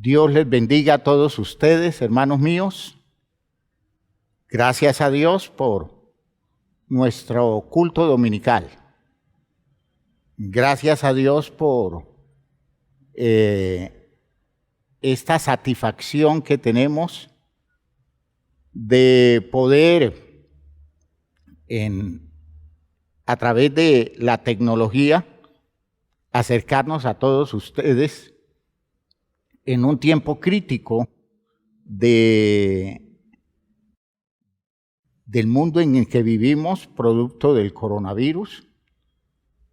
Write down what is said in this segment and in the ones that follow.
Dios les bendiga a todos ustedes, hermanos míos. Gracias a Dios por nuestro culto dominical. Gracias a Dios por esta satisfacción que tenemos de poder, a través de la tecnología, acercarnos a todos ustedes en un tiempo crítico del mundo en el que vivimos, producto del coronavirus.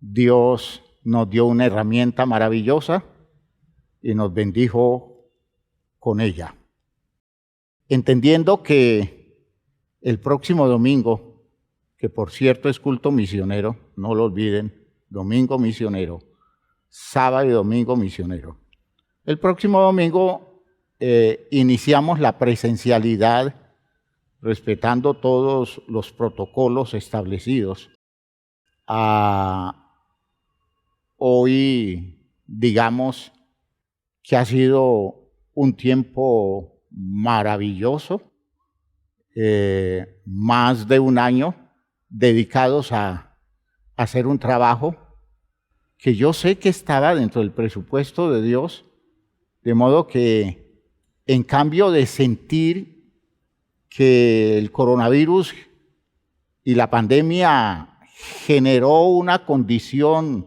Dios nos dio una herramienta maravillosa y nos bendijo con ella. Entendiendo que el próximo domingo, que por cierto es culto misionero, no lo olviden, domingo misionero, sábado y domingo misionero. El próximo domingo iniciamos la presencialidad respetando todos los protocolos establecidos. Hoy, digamos que ha sido un tiempo maravilloso, más de un año dedicados a hacer un trabajo que yo sé que estaba dentro del presupuesto de Dios, de modo que en cambio de sentir que el coronavirus y la pandemia generó una condición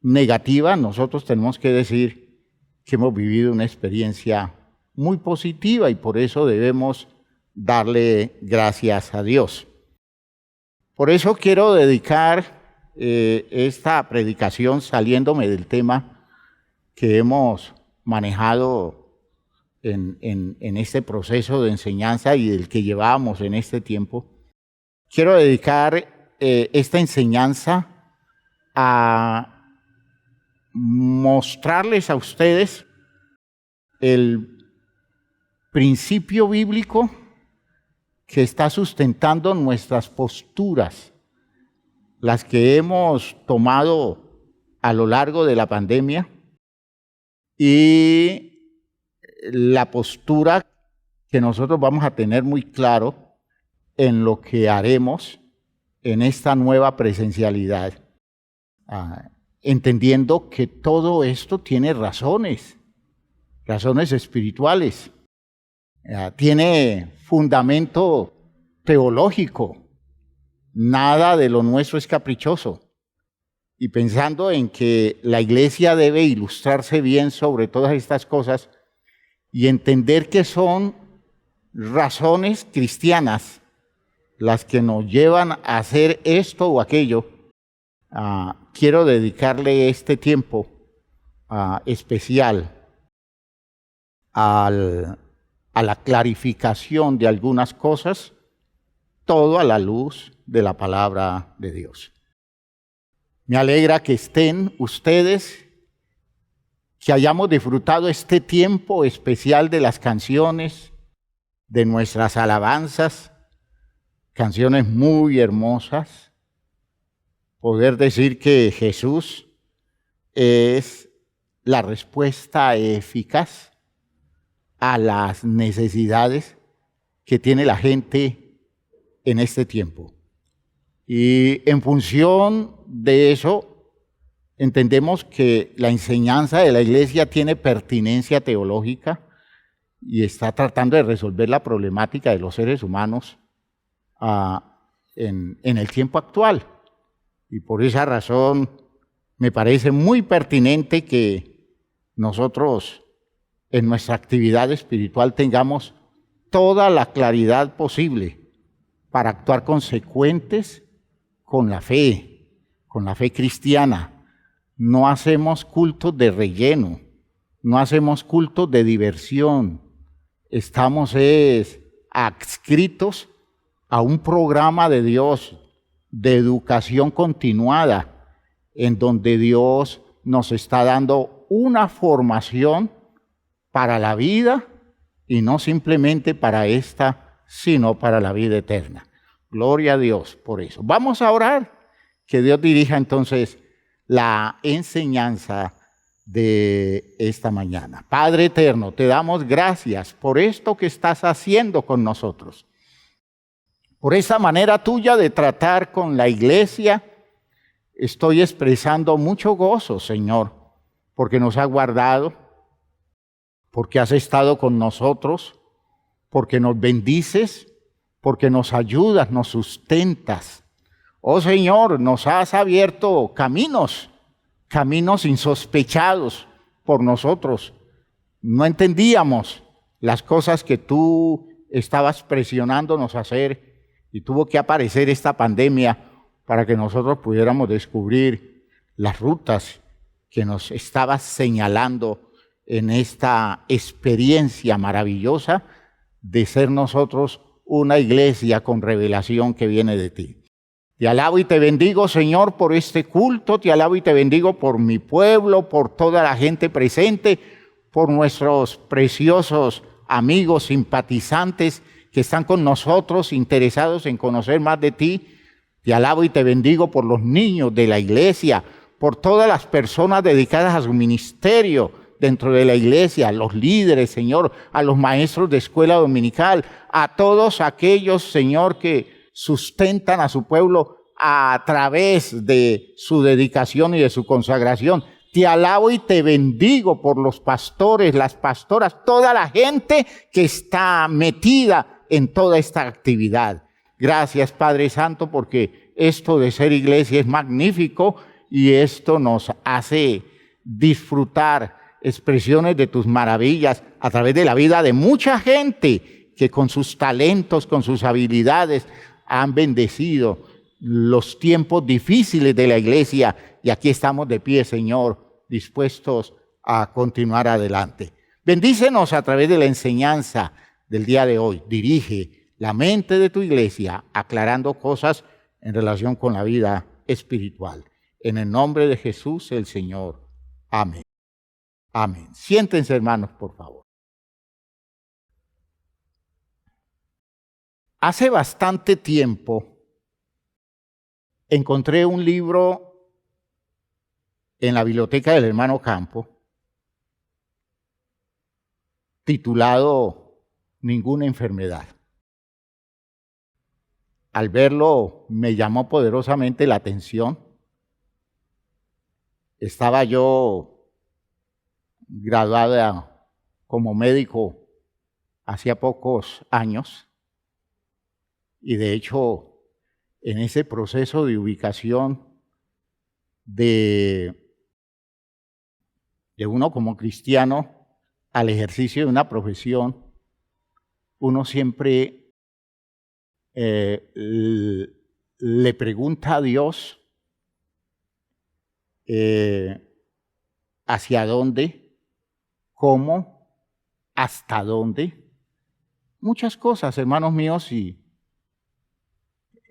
negativa, nosotros tenemos que decir que hemos vivido una experiencia muy positiva y por eso debemos darle gracias a Dios. Por eso quiero dedicar esta predicación saliéndome del tema que hemos manejado en este proceso de enseñanza y del que llevábamos en este tiempo. Quiero dedicar esta enseñanza a mostrarles a ustedes el principio bíblico que está sustentando nuestras posturas, las que hemos tomado a lo largo de la pandemia, y la postura que nosotros vamos a tener muy claro en lo que haremos en esta nueva presencialidad, entendiendo que todo esto tiene razones espirituales, tiene fundamento teológico, nada de lo nuestro es caprichoso. Y pensando en que la iglesia debe ilustrarse bien sobre todas estas cosas y entender que son razones cristianas las que nos llevan a hacer esto o aquello, quiero dedicarle este tiempo especial a la clarificación de algunas cosas, todo a la luz de la palabra de Dios. Me alegra que estén ustedes, que hayamos disfrutado este tiempo especial de las canciones, de nuestras alabanzas, canciones muy hermosas. Poder decir que Jesús es la respuesta eficaz a las necesidades que tiene la gente en este tiempo. Y en función de eso, entendemos que la enseñanza de la iglesia tiene pertinencia teológica y está tratando de resolver la problemática de los seres humanos en el tiempo actual. Y por esa razón me parece muy pertinente que nosotros en nuestra actividad espiritual tengamos toda la claridad posible para actuar consecuentes con la fe cristiana. No hacemos cultos de relleno, no hacemos cultos de diversión. Estamos adscritos a un programa de Dios de educación continuada, en donde Dios nos está dando una formación para la vida y no simplemente para esta, sino para la vida eterna. Gloria a Dios por eso. Vamos a orar, que Dios dirija entonces la enseñanza de esta mañana. Padre eterno, te damos gracias por esto que estás haciendo con nosotros, por esa manera tuya de tratar con la iglesia. Estoy expresando mucho gozo, Señor, porque nos has guardado, porque has estado con nosotros, porque nos bendices, porque nos ayudas, nos sustentas. Oh Señor, nos has abierto caminos insospechados por nosotros. No entendíamos las cosas que tú estabas presionándonos a hacer y tuvo que aparecer esta pandemia para que nosotros pudiéramos descubrir las rutas que nos estabas señalando en esta experiencia maravillosa de ser nosotros una iglesia con revelación que viene de ti. Te alabo y te bendigo, Señor, por este culto. Te alabo y te bendigo por mi pueblo, por toda la gente presente, por nuestros preciosos amigos, simpatizantes que están con nosotros, interesados en conocer más de ti. Te alabo y te bendigo por los niños de la iglesia, por todas las personas dedicadas a su ministerio dentro de la iglesia, a los líderes, Señor, a los maestros de escuela dominical, a todos aquellos, Señor, que sustentan a su pueblo a través de su dedicación y de su consagración. Te alabo y te bendigo por los pastores, las pastoras, toda la gente que está metida en toda esta actividad. Gracias, Padre Santo, porque esto de ser iglesia es magnífico y esto nos hace disfrutar expresiones de tus maravillas a través de la vida de mucha gente que con sus talentos, con sus habilidades, han bendecido los tiempos difíciles de la iglesia y aquí estamos de pie, Señor, dispuestos a continuar adelante. Bendícenos a través de la enseñanza del día de hoy. Dirige la mente de tu iglesia aclarando cosas en relación con la vida espiritual. En el nombre de Jesús el Señor. Amén. Amén. Siéntense, hermanos, por favor. Hace bastante tiempo encontré un libro en la biblioteca del hermano Campo titulado Ninguna enfermedad. Al verlo me llamó poderosamente la atención. Estaba yo graduada como médico hacía pocos años. Y de hecho, en ese proceso de ubicación de uno como cristiano al ejercicio de una profesión, uno siempre le pregunta a Dios hacia dónde, cómo, hasta dónde. Muchas cosas, hermanos míos, y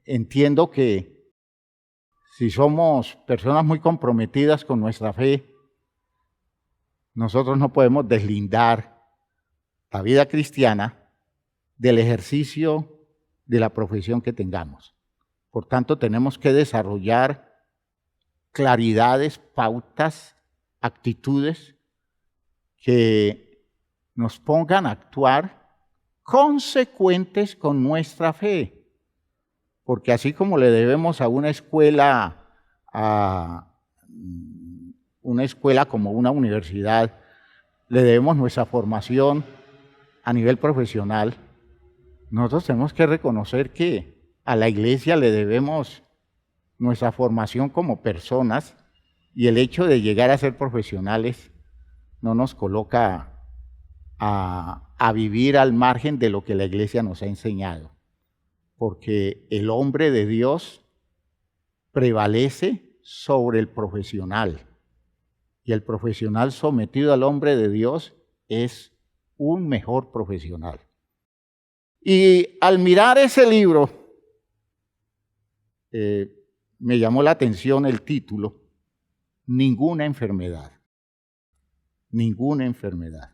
entiendo que si somos personas muy comprometidas con nuestra fe, nosotros no podemos deslindar la vida cristiana del ejercicio de la profesión que tengamos. Por tanto, tenemos que desarrollar claridades, pautas, actitudes que nos pongan a actuar consecuentes con nuestra fe. Porque así como le debemos a una escuela como una universidad, le debemos nuestra formación a nivel profesional, nosotros tenemos que reconocer que a la iglesia le debemos nuestra formación como personas y el hecho de llegar a ser profesionales no nos coloca a vivir al margen de lo que la iglesia nos ha enseñado. Porque el hombre de Dios prevalece sobre el profesional. Y el profesional sometido al hombre de Dios es un mejor profesional. Y al mirar ese libro, me llamó la atención el título, Ninguna enfermedad. Ninguna enfermedad.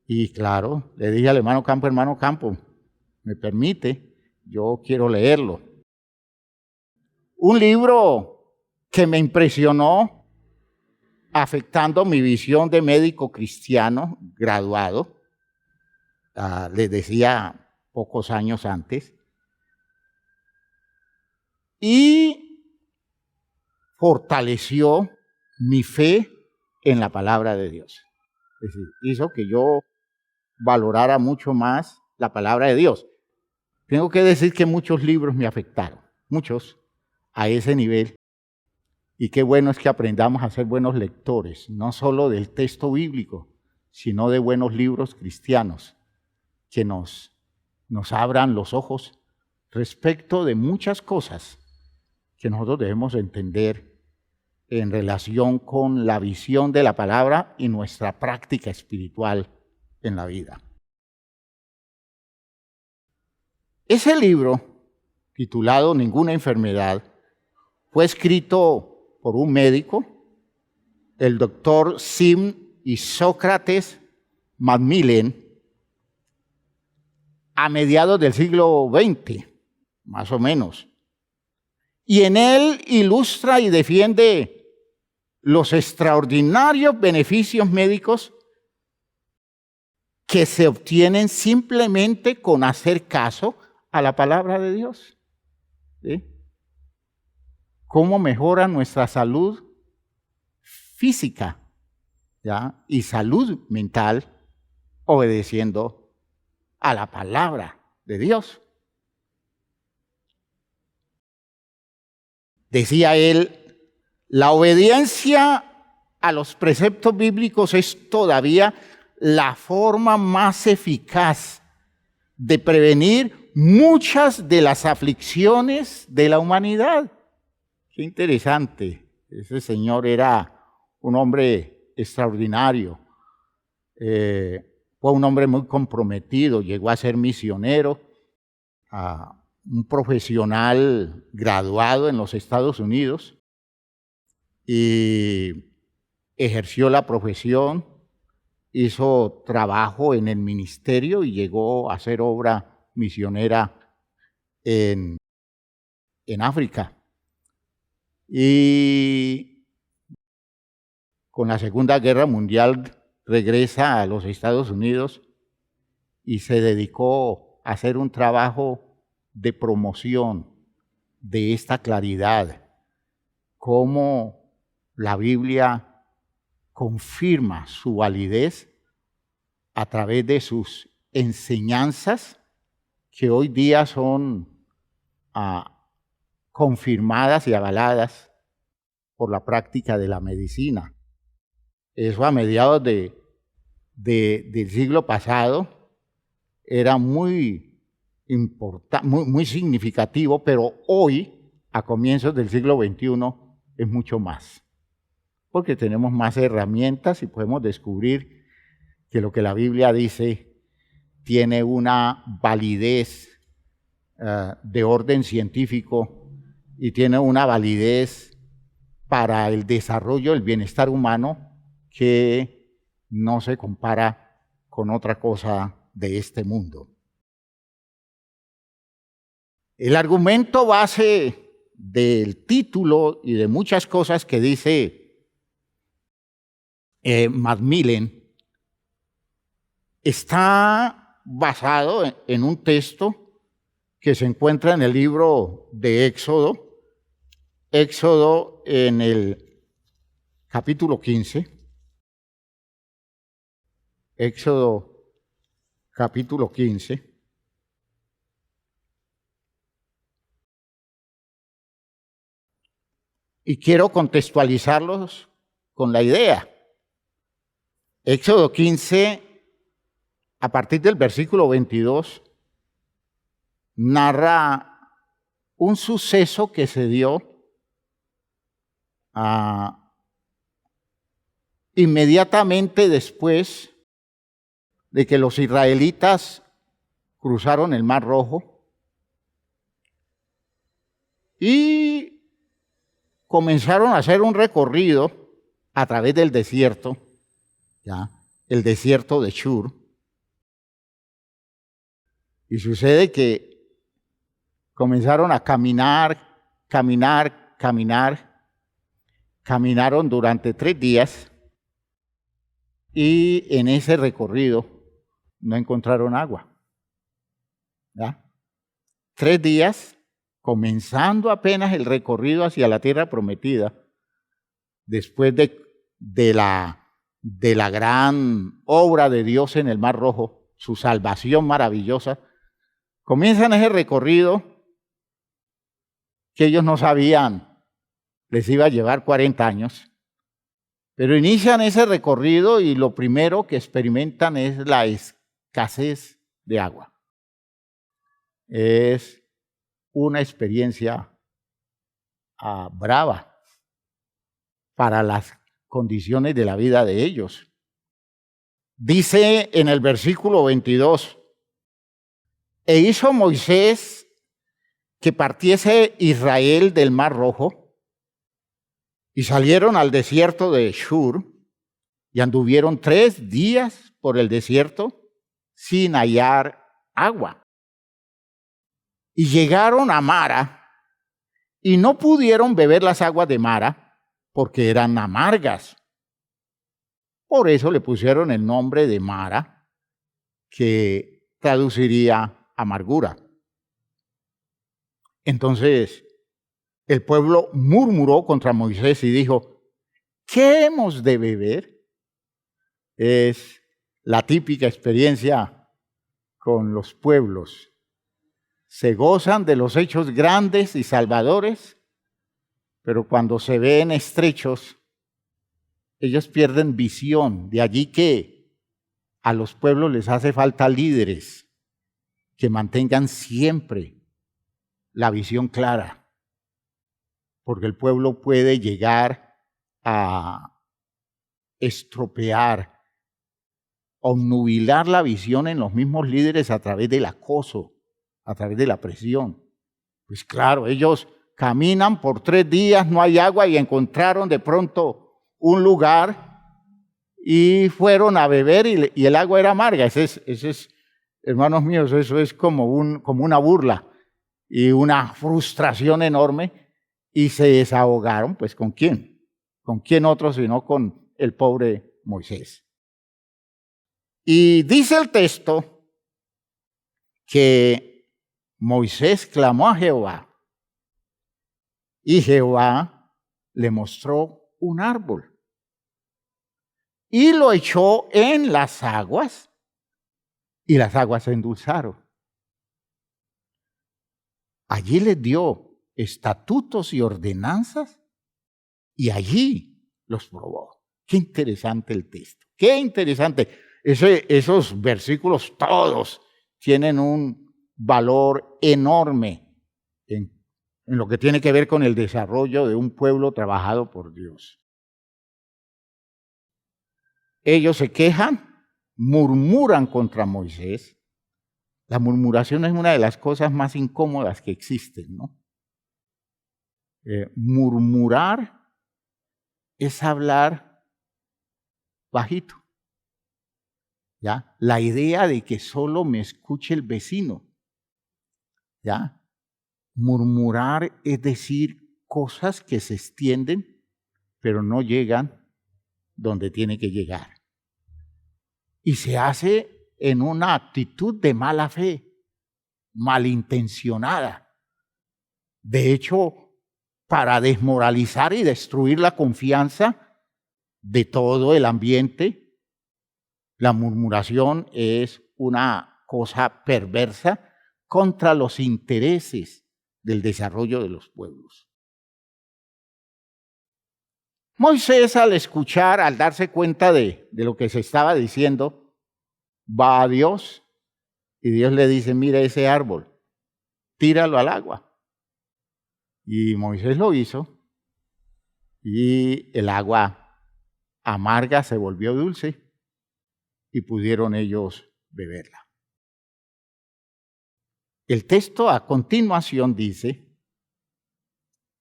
Y claro, le dije al hermano Campo, ¿me permite? Yo quiero leerlo. Un libro que me impresionó afectando mi visión de médico cristiano graduado, les decía pocos años antes, y fortaleció mi fe en la palabra de Dios. Es decir, hizo que yo valorara mucho más la palabra de Dios. Tengo que decir que muchos libros me afectaron, muchos, a ese nivel. Y qué bueno es que aprendamos a ser buenos lectores, no solo del texto bíblico, sino de buenos libros cristianos, que nos abran los ojos respecto de muchas cosas que nosotros debemos entender en relación con la visión de la palabra y nuestra práctica espiritual en la vida. Ese libro, titulado Ninguna enfermedad, fue escrito por un médico, el doctor Sim Isócrates Macmillan, a mediados del siglo XX, más o menos. Y en él ilustra y defiende los extraordinarios beneficios médicos que se obtienen simplemente con hacer caso a la palabra de Dios. ¿Sí? Cómo mejora nuestra salud física, ¿ya? Y salud mental obedeciendo a la palabra de Dios. Decía él, la obediencia a los preceptos bíblicos es todavía la forma más eficaz de prevenir muchas de las aflicciones de la humanidad. Qué interesante. Ese señor era un hombre extraordinario. Fue un hombre muy comprometido, llegó a ser misionero, un profesional graduado en los Estados Unidos y ejerció la profesión, hizo trabajo en el ministerio y llegó a hacer obra misionera en África. Y con la Segunda Guerra Mundial regresa a los Estados Unidos y se dedicó a hacer un trabajo de promoción de esta claridad, cómo la Biblia confirma su validez a través de sus enseñanzas que hoy día son confirmadas y avaladas por la práctica de la medicina. Eso a mediados del siglo pasado era muy importante, muy significativo, pero hoy, a comienzos del siglo XXI, es mucho más. Porque tenemos más herramientas y podemos descubrir que lo que la Biblia dice tiene una validez de orden científico y tiene una validez para el desarrollo del bienestar humano que no se compara con otra cosa de este mundo. El argumento base del título y de muchas cosas que dice Macmillan está basado en un texto que se encuentra en el libro de Éxodo, en el capítulo 15, Éxodo capítulo 15, y quiero contextualizarlos con la idea. Éxodo 15, a partir del versículo 22, narra un suceso que se dio inmediatamente después de que los israelitas cruzaron el Mar Rojo y comenzaron a hacer un recorrido a través del desierto, ¿ya? El desierto de Shur. Y sucede que comenzaron a caminar, caminaron durante 3 días y en ese recorrido no encontraron agua. ¿Ya? 3 días, comenzando apenas el recorrido hacia la tierra prometida, después de la gran obra de Dios en el Mar Rojo, su salvación maravillosa, comienzan ese recorrido que ellos no sabían, les iba a llevar 40 años, pero inician ese recorrido y lo primero que experimentan es la escasez de agua. Es una experiencia brava para las condiciones de la vida de ellos. Dice en el versículo 22, e hizo Moisés que partiese Israel del Mar Rojo, y salieron al desierto de Shur, y anduvieron 3 días por el desierto sin hallar agua. Y llegaron a Mara, y no pudieron beber las aguas de Mara, porque eran amargas. Por eso le pusieron el nombre de Mara, que traduciría amargura. Entonces el pueblo murmuró contra Moisés y dijo, ¿qué hemos de beber? Es la típica experiencia con los pueblos. Se gozan de los hechos grandes y salvadores, pero cuando se ven estrechos, ellos pierden visión. De allí que a los pueblos les hace falta líderes que mantengan siempre la visión clara, porque el pueblo puede llegar a estropear, obnubilar la visión en los mismos líderes a través del acoso, a través de la presión. Pues claro, ellos caminan por 3 días, no hay agua y encontraron de pronto un lugar y fueron a beber y el agua era amarga. Ese es, hermanos míos, eso es como una burla y una frustración enorme, y se desahogaron, pues ¿con quién? ¿Con quién otro sino con el pobre Moisés? Y dice el texto que Moisés clamó a Jehová y Jehová le mostró un árbol y lo echó en las aguas y las aguas se endulzaron. Allí les dio estatutos y ordenanzas y allí los probó. Qué interesante el texto, qué interesante. Esos versículos todos tienen un valor enorme en lo que tiene que ver con el desarrollo de un pueblo trabajado por Dios. Ellos se quejan, murmuran contra Moisés. La murmuración es una de las cosas más incómodas que existen, ¿no? Murmurar es hablar bajito, ¿ya? La idea de que solo me escuche el vecino, ¿ya? Murmurar es decir cosas que se extienden, pero no llegan donde tiene que llegar. Y se hace en una actitud de mala fe, malintencionada. De hecho, para desmoralizar y destruir la confianza de todo el ambiente, la murmuración es una cosa perversa contra los intereses del desarrollo de los pueblos. Moisés, al escuchar, al darse cuenta de lo que se estaba diciendo, va a Dios y Dios le dice, mira ese árbol, tíralo al agua. Y Moisés lo hizo y el agua amarga se volvió dulce y pudieron ellos beberla. El texto a continuación dice,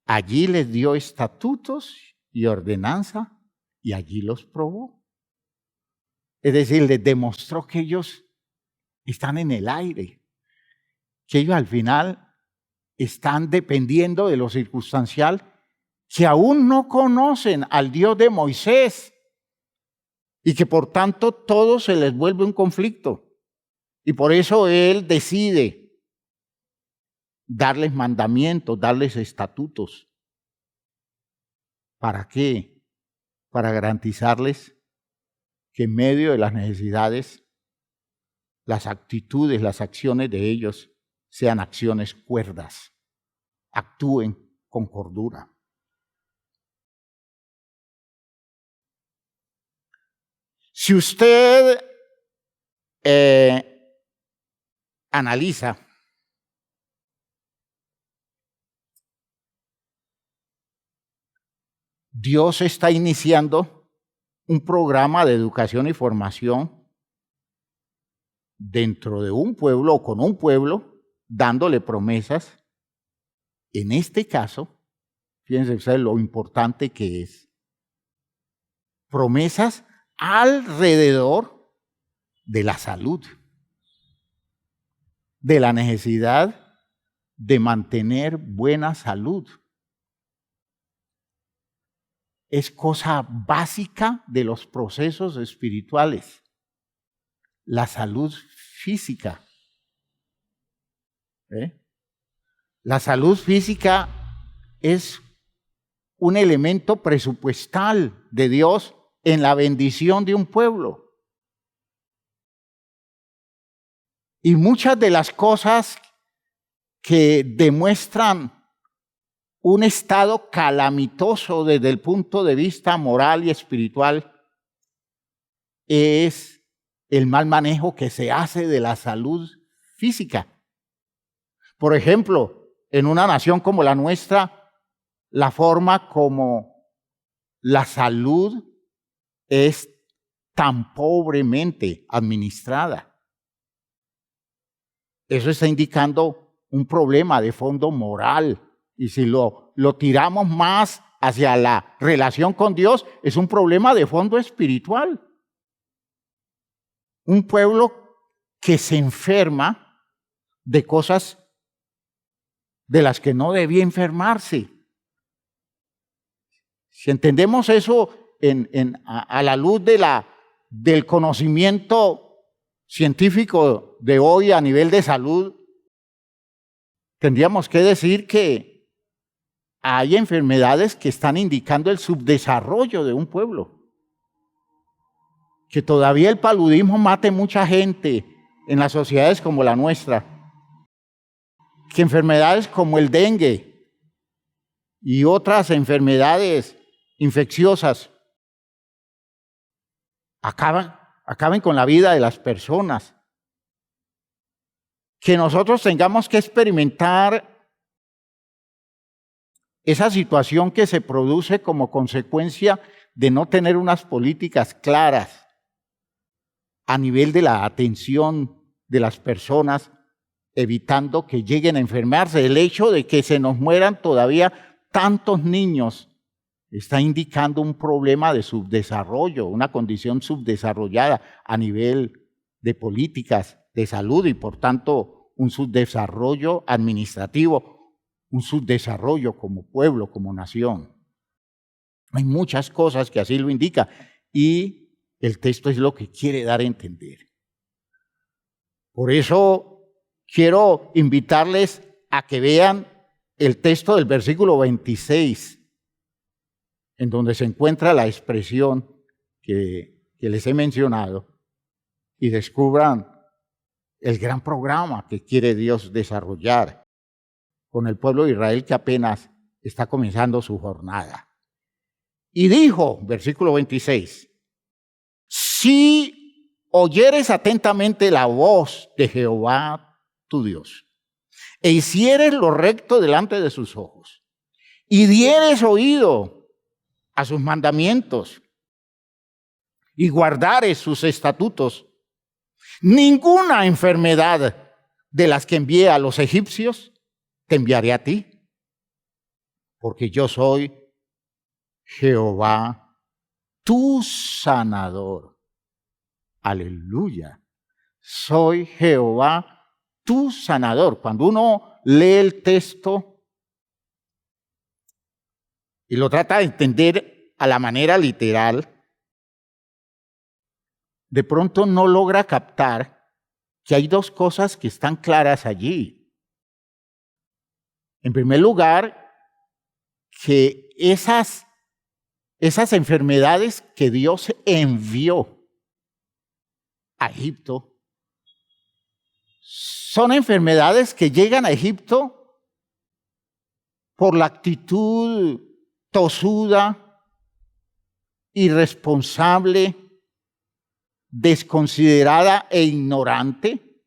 allí les dio estatutos y ordenanza y allí los probó. Es decir, les demostró que ellos están en el aire, que ellos al final están dependiendo de lo circunstancial, que aún no conocen al Dios de Moisés y que por tanto todo se les vuelve un conflicto. Y por eso Él decide darles mandamientos, darles estatutos. ¿Para qué? Para garantizarles que en medio de las necesidades, las actitudes, las acciones de ellos sean acciones cuerdas, actúen con cordura. Si usted analiza Dios está iniciando un programa de educación y formación dentro de un pueblo o con un pueblo, dándole promesas. En este caso, fíjense ustedes lo importante que es. Promesas alrededor de la salud, de la necesidad de mantener buena salud. Es cosa básica de los procesos espirituales. La salud física. La salud física es un elemento presupuestal de Dios en la bendición de un pueblo. Y muchas de las cosas que demuestran un estado calamitoso desde el punto de vista moral y espiritual es el mal manejo que se hace de la salud física. Por ejemplo, en una nación como la nuestra, la forma como la salud es tan pobremente administrada. Eso está indicando un problema de fondo moral. Y si lo tiramos más hacia la relación con Dios, es un problema de fondo espiritual. Un pueblo que se enferma de cosas de las que no debía enfermarse. Si entendemos eso a la luz del conocimiento científico de hoy a nivel de salud, tendríamos que decir que hay enfermedades que están indicando el subdesarrollo de un pueblo. Que todavía el paludismo mate mucha gente en las sociedades como la nuestra. Que enfermedades como el dengue y otras enfermedades infecciosas acaben con la vida de las personas. Que nosotros tengamos que experimentar esa situación que se produce como consecuencia de no tener unas políticas claras a nivel de la atención de las personas, evitando que lleguen a enfermarse. El hecho de que se nos mueran todavía tantos niños está indicando un problema de subdesarrollo, una condición subdesarrollada a nivel de políticas de salud y por tanto un subdesarrollo administrativo, un subdesarrollo como pueblo, como nación. Hay muchas cosas que así lo indica y el texto es lo que quiere dar a entender. Por eso quiero invitarles a que vean el texto del versículo 26, en donde se encuentra la expresión que les he mencionado y descubran el gran programa que quiere Dios desarrollar con el pueblo de Israel que apenas está comenzando su jornada. Y dijo, versículo 26, si oyeres atentamente la voz de Jehová tu Dios, e hicieres lo recto delante de sus ojos, y dieres oído a sus mandamientos, y guardares sus estatutos, ninguna enfermedad de las que envié a los egipcios te enviaré a ti, porque yo soy Jehová, tu sanador. Aleluya. Soy Jehová, tu sanador. Cuando uno lee el texto y lo trata de entender a la manera literal, de pronto no logra captar que hay dos cosas que están claras allí. En primer lugar, que esas enfermedades que Dios envió a Egipto son enfermedades que llegan a Egipto por la actitud tosuda, irresponsable, desconsiderada e ignorante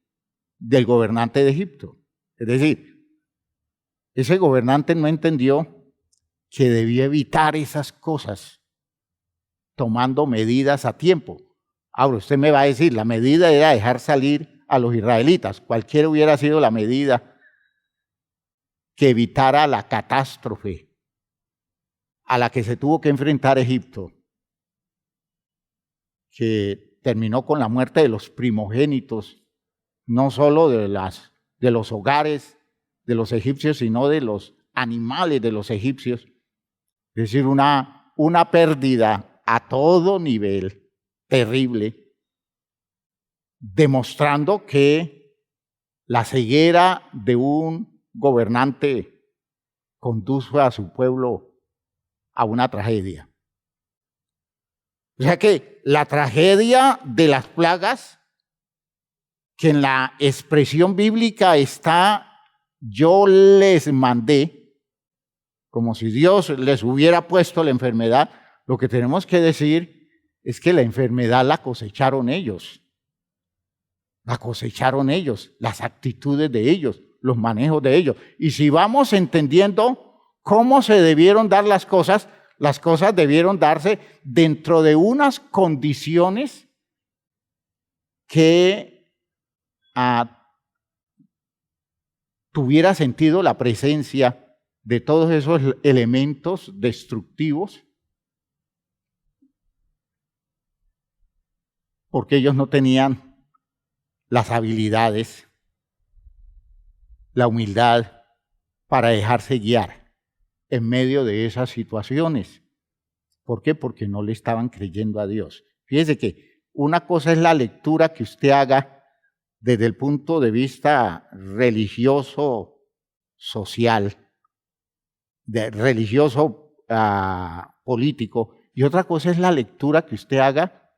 del gobernante de Egipto. Es decir, ese gobernante no entendió que debía evitar esas cosas tomando medidas a tiempo. Ahora usted me va a decir, la medida era dejar salir a los israelitas. Cualquiera hubiera sido la medida que evitara la catástrofe a la que se tuvo que enfrentar Egipto, que terminó con la muerte de los primogénitos, no solo de los hogares de los egipcios, sino de los animales de los egipcios. Es decir, una pérdida a todo nivel terrible, demostrando que la ceguera de un gobernante condujo a su pueblo a una tragedia. O sea que la tragedia de las plagas, que en la expresión bíblica está, yo les mandé, como si Dios les hubiera puesto la enfermedad, lo que tenemos que decir es que la enfermedad la cosecharon ellos. La cosecharon ellos, las actitudes de ellos, los manejos de ellos. Y si vamos entendiendo cómo se debieron dar las cosas debieron darse dentro de unas condiciones que tuviera sentido la presencia de todos esos elementos destructivos, porque ellos no tenían las habilidades, la humildad para dejarse guiar en medio de esas situaciones. ¿Por qué? Porque no le estaban creyendo a Dios. Fíjese que una cosa es la lectura que usted haga desde el punto de vista religioso, social, religioso político, y otra cosa es la lectura que usted haga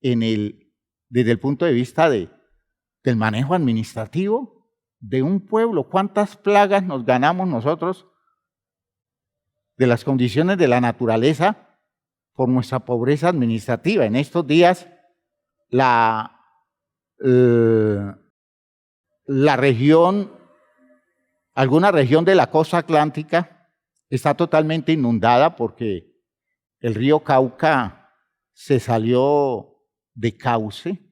desde el punto de vista del manejo administrativo de un pueblo. ¿Cuántas plagas nos ganamos nosotros de las condiciones de la naturaleza por nuestra pobreza administrativa? En estos días la región, alguna región de la costa atlántica está totalmente inundada porque el río Cauca se salió de cauce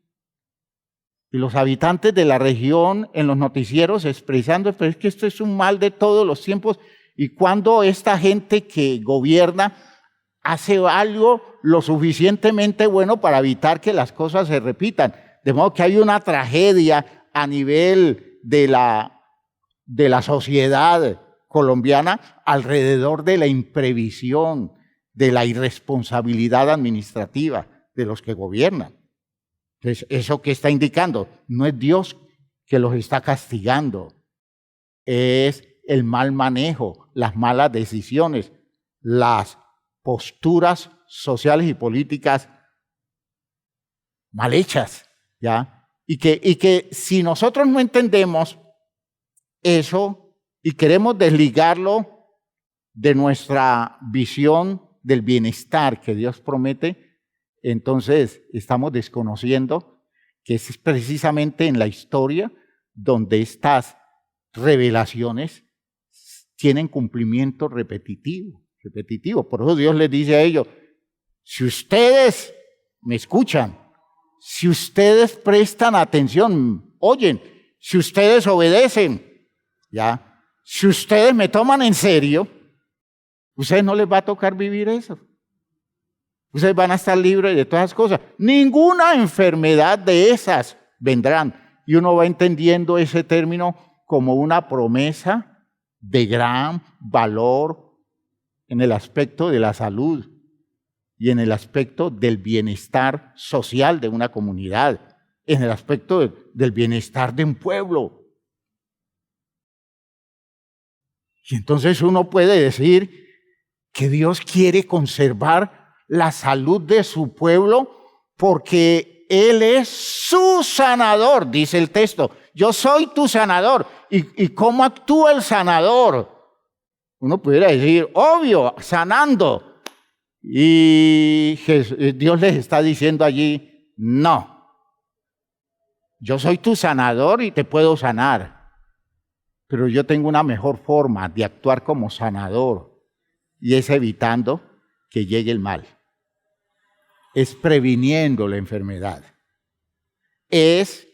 y los habitantes de la región en los noticieros expresando, pero es que esto es un mal de todos los tiempos. Y cuando esta gente que gobierna hace algo lo suficientemente bueno para evitar que las cosas se repitan. De modo que hay una tragedia a nivel de la sociedad colombiana alrededor de la imprevisión, de la irresponsabilidad administrativa de los que gobiernan. Entonces, ¿eso qué está indicando? No es Dios que los está castigando, es el mal manejo, las malas decisiones, las posturas sociales y políticas mal hechas, ¿ya? Y que si nosotros no entendemos eso y queremos desligarlo de nuestra visión del bienestar que Dios promete, entonces estamos desconociendo que es precisamente en la historia donde estas revelaciones tienen cumplimiento repetitivo. Por eso Dios les dice a ellos, si ustedes me escuchan, si ustedes prestan atención, oyen, si ustedes obedecen, ¿ya? Si ustedes me toman en serio, ustedes no les va a tocar vivir eso. Ustedes van a estar libres de todas esas cosas. Ninguna enfermedad de esas vendrán. Y uno va entendiendo ese término como una promesa de gran valor en el aspecto de la salud y en el aspecto del bienestar social de una comunidad, en el aspecto del bienestar de un pueblo. Y entonces uno puede decir que Dios quiere conservar la salud de su pueblo porque Él es su sanador, dice el texto. Yo soy tu sanador. ¿Y cómo actúa el sanador? Uno pudiera decir, obvio, sanando. Y Dios les está diciendo allí, no. Yo soy tu sanador y te puedo sanar. Pero yo tengo una mejor forma de actuar como sanador. Y es evitando que llegue el mal. Es previniendo la enfermedad. Es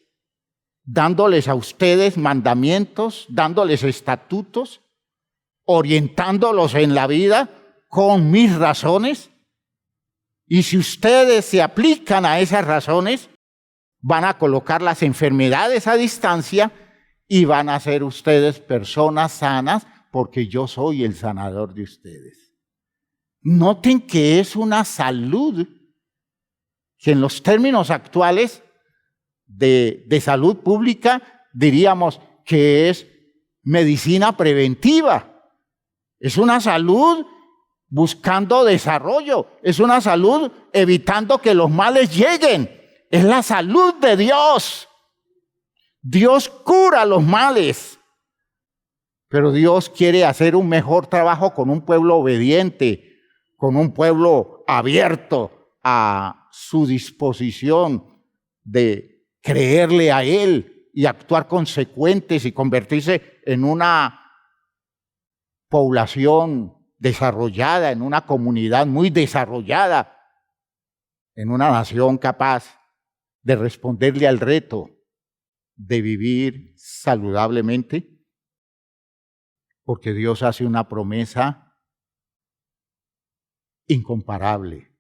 dándoles a ustedes mandamientos, dándoles estatutos, orientándolos en la vida con mis razones. Y si ustedes se aplican a esas razones, van a colocar las enfermedades a distancia y van a ser ustedes personas sanas porque yo soy el sanador de ustedes. Noten que es una salud que en los términos actuales de salud pública diríamos que es medicina preventiva. Es una salud buscando desarrollo. Es una salud evitando que los males lleguen. Es la salud de Dios. Dios cura los males. Pero Dios quiere hacer un mejor trabajo con un pueblo obediente, con un pueblo abierto a su disposición de creerle a Él y actuar consecuentes y convertirse en una población desarrollada, en una comunidad muy desarrollada, en una nación capaz de responderle al reto de vivir saludablemente, porque Dios hace una promesa incomparable,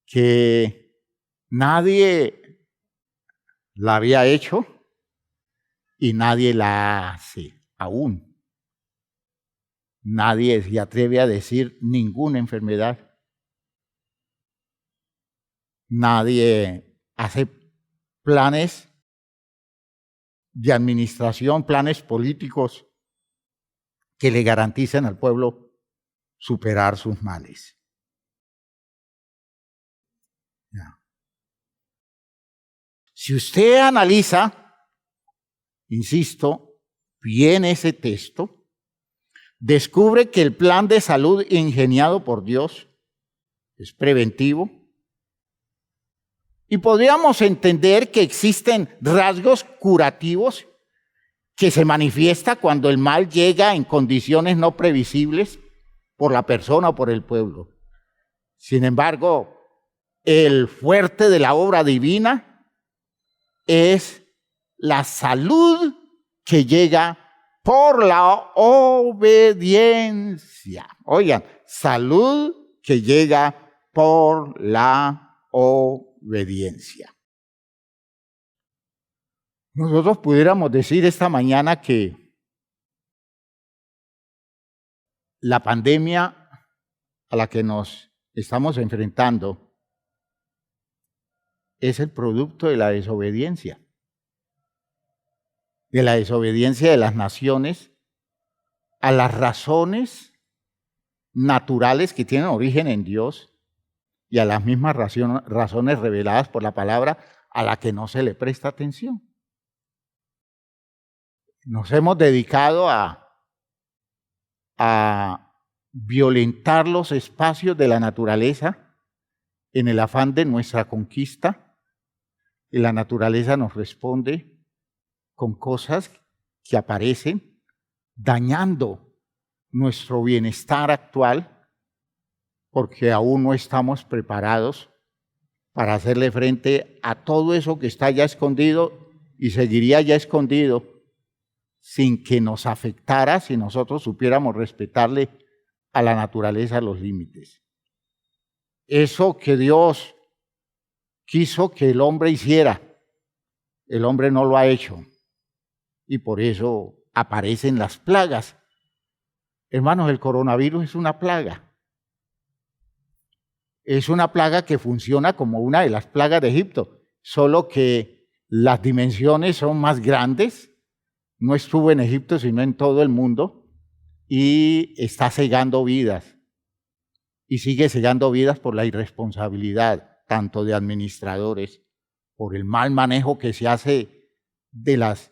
que nadie la había hecho y nadie la hace aún. Nadie se atreve a decir ninguna enfermedad. Nadie hace planes de administración, planes políticos que le garanticen al pueblo superar sus males. Ya. Si usted analiza, insisto, bien ese texto, descubre que el plan de salud ingeniado por Dios es preventivo. Y podríamos entender que existen rasgos curativos que se manifiesta cuando el mal llega en condiciones no previsibles por la persona o por el pueblo. Sin embargo, el fuerte de la obra divina es la salud que llega por la obediencia. Oigan, salud que llega por la obediencia. Nosotros pudiéramos decir esta mañana que la pandemia a la que nos estamos enfrentando es el producto de la desobediencia. De la desobediencia de las naciones a las razones naturales que tienen origen en Dios y a las mismas razones reveladas por la palabra a la que no se le presta atención. Nos hemos dedicado a violentar los espacios de la naturaleza en el afán de nuestra conquista, y la naturaleza nos responde con cosas que aparecen dañando nuestro bienestar actual, porque aún no estamos preparados para hacerle frente a todo eso que está ya escondido y seguiría ya escondido sin que nos afectara si nosotros supiéramos respetarle a la naturaleza los límites. Eso que Dios quiso que el hombre hiciera, el hombre no lo ha hecho. Y por eso aparecen las plagas. Hermanos, el coronavirus es una plaga. Es una plaga que funciona como una de las plagas de Egipto, solo que las dimensiones son más grandes. No estuvo en Egipto, sino en todo el mundo, y está cegando vidas. Y sigue cegando vidas por la irresponsabilidad, tanto de administradores, por el mal manejo que se hace de las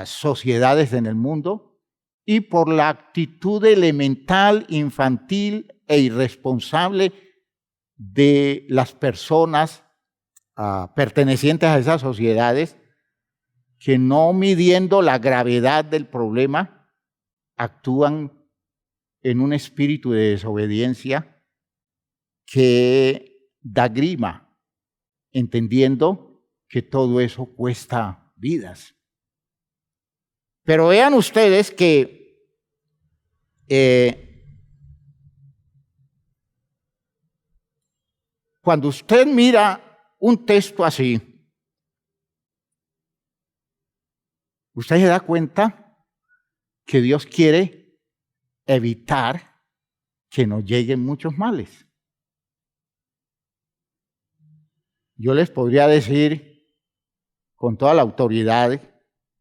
sociedades en el mundo, y por la actitud elemental, infantil e irresponsable de las personas pertenecientes a esas sociedades, que no midiendo la gravedad del problema, actúan en un espíritu de desobediencia que da grima, entendiendo que todo eso cuesta vidas. Pero vean ustedes que cuando usted mira un texto así, usted se da cuenta que Dios quiere evitar que nos lleguen muchos males. Yo les podría decir con toda la autoridad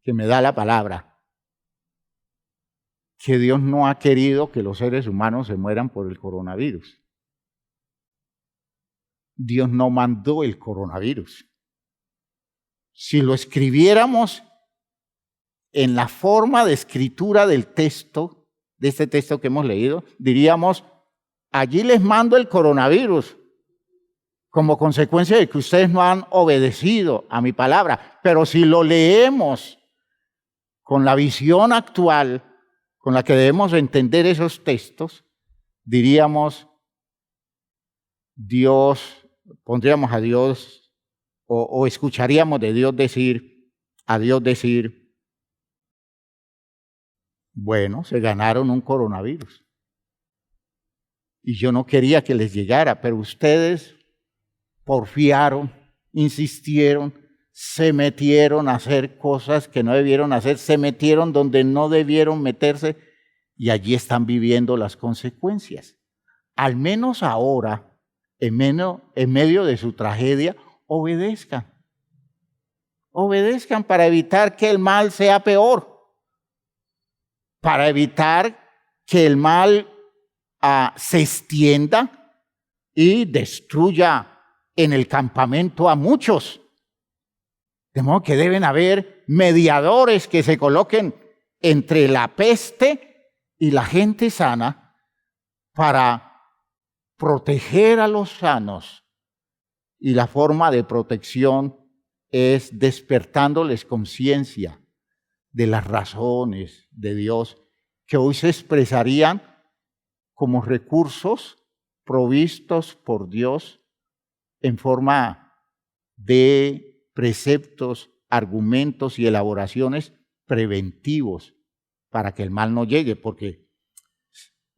que me da la palabra, que Dios no ha querido que los seres humanos se mueran por el coronavirus. Dios no mandó el coronavirus. Si lo escribiéramos en la forma de escritura del texto, de este texto que hemos leído, diríamos, allí les mando el coronavirus como consecuencia de que ustedes no han obedecido a mi palabra. Pero si lo leemos con la visión actual con la que debemos entender esos textos, diríamos, Dios, pondríamos a Dios o escucharíamos de Dios a Dios decir, bueno, se ganaron un coronavirus. Y yo no quería que les llegara, pero ustedes porfiaron, insistieron, se metieron a hacer cosas que no debieron hacer, se metieron donde no debieron meterse y allí están viviendo las consecuencias. Al menos ahora, en medio de su tragedia, obedezcan. Obedezcan para evitar que el mal sea peor, para evitar que el mal se extienda y destruya en el campamento a muchos. De modo que deben haber mediadores que se coloquen entre la peste y la gente sana para proteger a los sanos. Y la forma de protección es despertándoles conciencia de las razones de Dios que hoy se expresarían como recursos provistos por Dios en forma de preceptos, argumentos y elaboraciones preventivos para que el mal no llegue, porque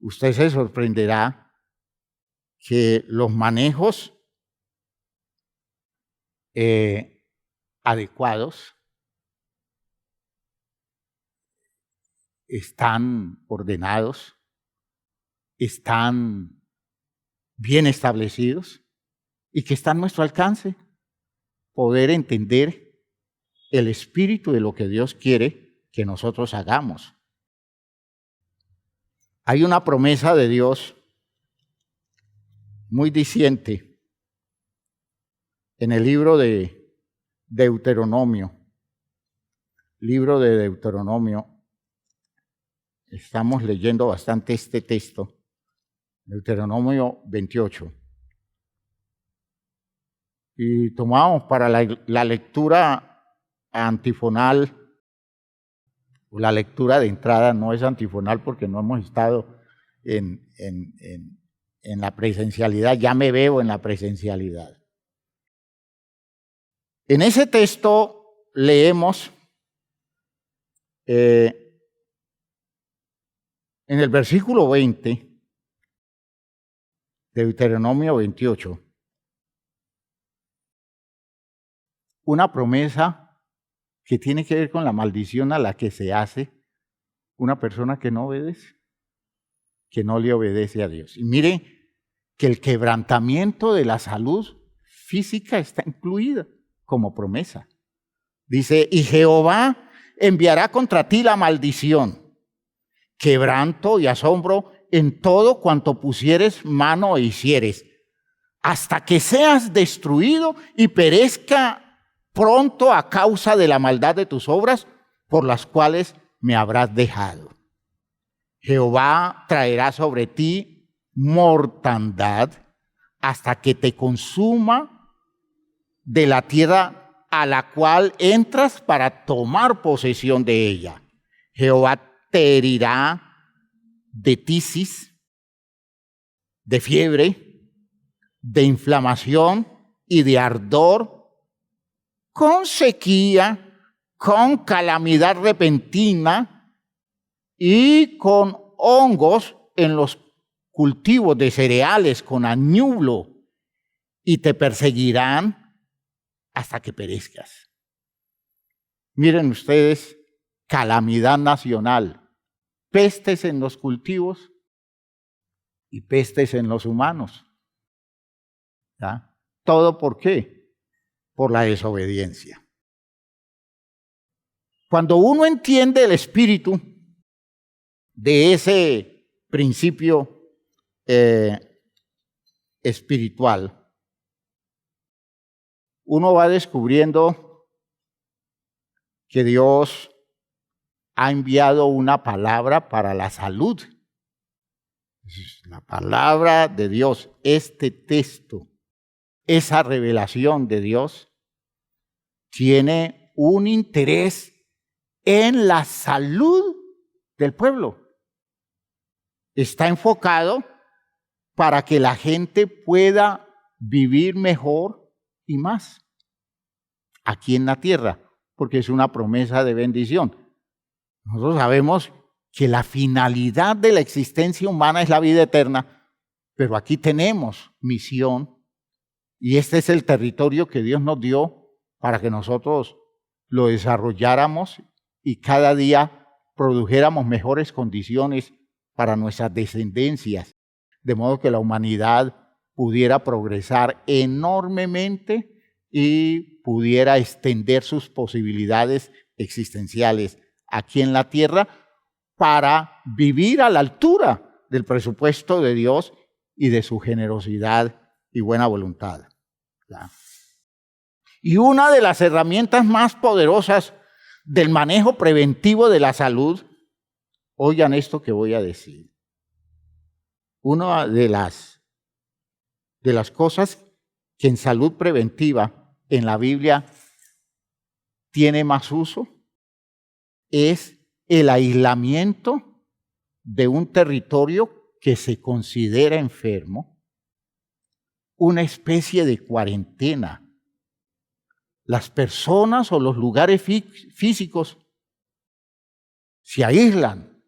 usted se sorprenderá que los manejos adecuados están ordenados, están bien establecidos y que está a nuestro alcance poder entender el espíritu de lo que Dios quiere que nosotros hagamos. Hay una promesa de Dios muy diciente en el libro de Deuteronomio. Libro de Deuteronomio. Estamos leyendo bastante este texto. Deuteronomio 28. Y tomamos para la lectura antifonal, o la lectura de entrada, no es antifonal porque no hemos estado en la presencialidad, ya me veo en la presencialidad. En ese texto leemos en el versículo 20, de Deuteronomio 28, una promesa que tiene que ver con la maldición a la que se hace una persona que no obedece. que no le obedece a Dios. Y mire que el quebrantamiento de la salud física está incluida como promesa. Dice, y Jehová enviará contra ti la maldición, quebranto y asombro en todo cuanto pusieres mano e hicieres, hasta que seas destruido y perezca pronto a causa de la maldad de tus obras, por las cuales me habrás dejado. Jehová traerá sobre ti mortandad hasta que te consuma de la tierra a la cual entras para tomar posesión de ella. Jehová te herirá de tisis, de fiebre, de inflamación y de ardor, con sequía, con calamidad repentina y con hongos en los cultivos de cereales, con añublo, y te perseguirán hasta que perezcas. Miren ustedes, calamidad nacional, pestes en los cultivos y pestes en los humanos. ¿Ya? ¿Todo por qué? Por la desobediencia. Cuando uno entiende el espíritu de ese principio espiritual, uno va descubriendo que Dios ha enviado una palabra para la salud. La palabra de Dios, este texto, esa revelación de Dios, tiene un interés en la salud del pueblo. Está enfocado para que la gente pueda vivir mejor y más aquí en la tierra, porque es una promesa de bendición. Nosotros sabemos que la finalidad de la existencia humana es la vida eterna, pero aquí tenemos misión y este es el territorio que Dios nos dio para que nosotros lo desarrolláramos y cada día produjéramos mejores condiciones para nuestras descendencias, de modo que la humanidad pudiera progresar enormemente y pudiera extender sus posibilidades existenciales aquí en la tierra para vivir a la altura del presupuesto de Dios y de su generosidad y buena voluntad. ¿Ya? Y una de las herramientas más poderosas del manejo preventivo de la salud, oigan esto que voy a decir. Una de las cosas que en salud preventiva en la Biblia tiene más uso es el aislamiento de un territorio que se considera enfermo, una especie de cuarentena. Las personas o los lugares físicos se aíslan.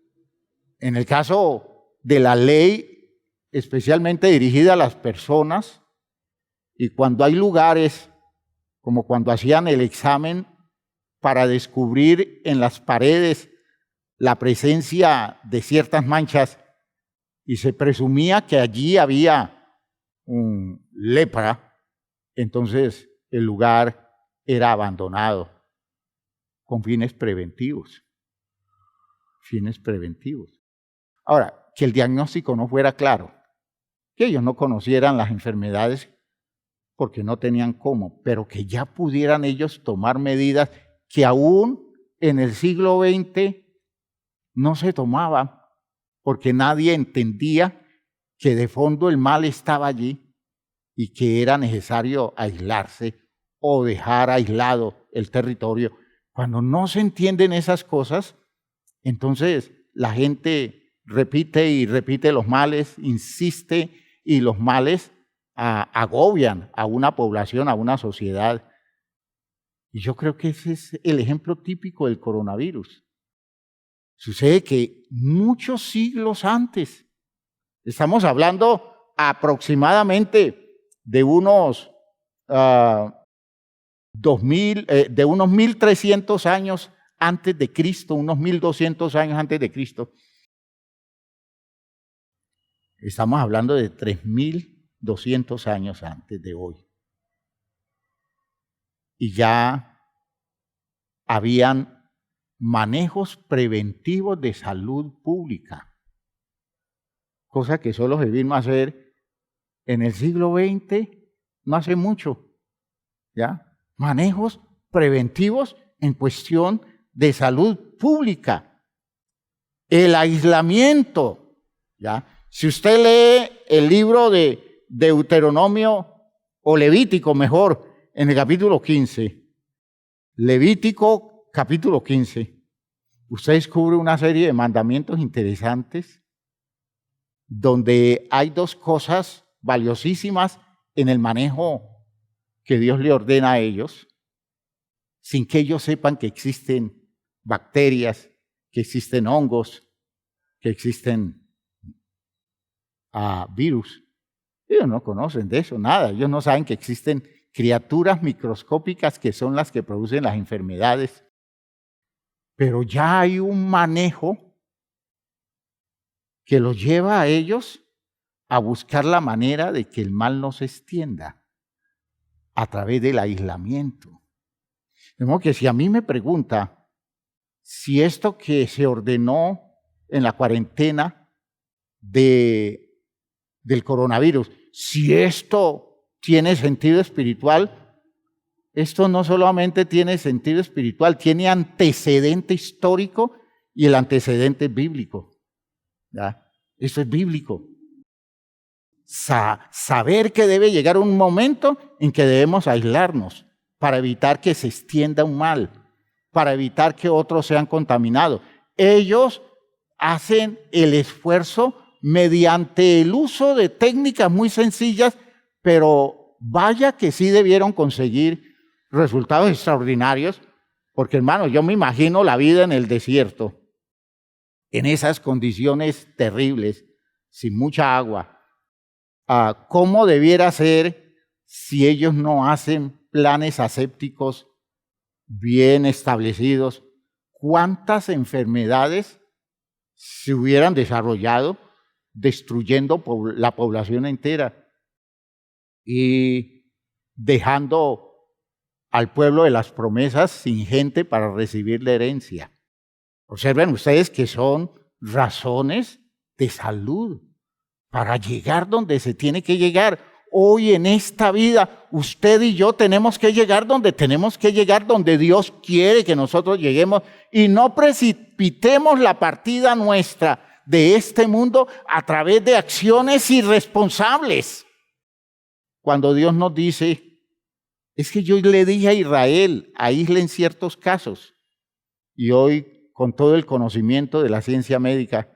En el caso de la ley, especialmente dirigida a las personas, y cuando hay lugares, como cuando hacían el examen para descubrir en las paredes la presencia de ciertas manchas, y se presumía que allí había lepra, entonces el lugar era abandonado con fines preventivos. Fines preventivos. Ahora, que el diagnóstico no fuera claro, que ellos no conocieran las enfermedades porque no tenían cómo, pero que ya pudieran ellos tomar medidas que aún en el siglo XX no se tomaban, porque nadie entendía que de fondo el mal estaba allí y que era necesario aislarse o dejar aislado el territorio. Cuando no se entienden esas cosas, entonces la gente repite y repite los males, insiste, y los males agobian a una población, a una sociedad. Y yo creo que ese es el ejemplo típico del coronavirus. Sucede que muchos siglos antes, estamos hablando aproximadamente de unos 1.300 años antes de Cristo, unos 1.200 años antes de Cristo, Estamos hablando de 3.200 años antes de hoy. Y ya habían manejos preventivos de salud pública, cosa que solo se vino a hacer en el siglo XX, no hace mucho, ¿ya? Manejos preventivos en cuestión de salud pública. El aislamiento, ¿ya? Si usted lee el libro de Deuteronomio o Levítico, mejor, en el capítulo 15, Levítico capítulo 15, usted descubre una serie de mandamientos interesantes donde hay dos cosas valiosísimas en el manejo que Dios le ordena a ellos, sin que ellos sepan que existen bacterias, que existen hongos, que existen virus. Ellos no conocen de eso, nada. Ellos no saben que existen criaturas microscópicas que son las que producen las enfermedades. Pero ya hay un manejo que los lleva a ellos a buscar la manera de que el mal no se extienda a través del aislamiento. De modo que si a mí me pregunta si esto que se ordenó en la cuarentena del coronavirus, si esto tiene sentido espiritual, esto no solamente tiene sentido espiritual, tiene antecedente histórico y el antecedente bíblico. ¿Ya? Eso es bíblico. Saber que debe llegar un momento en que debemos aislarnos para evitar que se extienda un mal, para evitar que otros sean contaminados. Ellos hacen el esfuerzo mediante el uso de técnicas muy sencillas, pero vaya que sí debieron conseguir resultados extraordinarios, porque hermano, yo me imagino la vida en el desierto, en esas condiciones terribles, sin mucha agua. ¿Cómo debiera ser si ellos no hacen planes asépticos bien establecidos? ¿Cuántas enfermedades se hubieran desarrollado destruyendo la población entera y dejando al pueblo de las promesas sin gente para recibir la herencia? Observen ustedes que son razones de salud para llegar donde se tiene que llegar. Hoy en esta vida, usted y yo tenemos que llegar donde tenemos que llegar, donde Dios quiere que nosotros lleguemos, y no precipitemos la partida nuestra de este mundo a través de acciones irresponsables. Cuando Dios nos dice, es que yo le dije a Israel, aíslen ciertos casos, y hoy con todo el conocimiento de la ciencia médica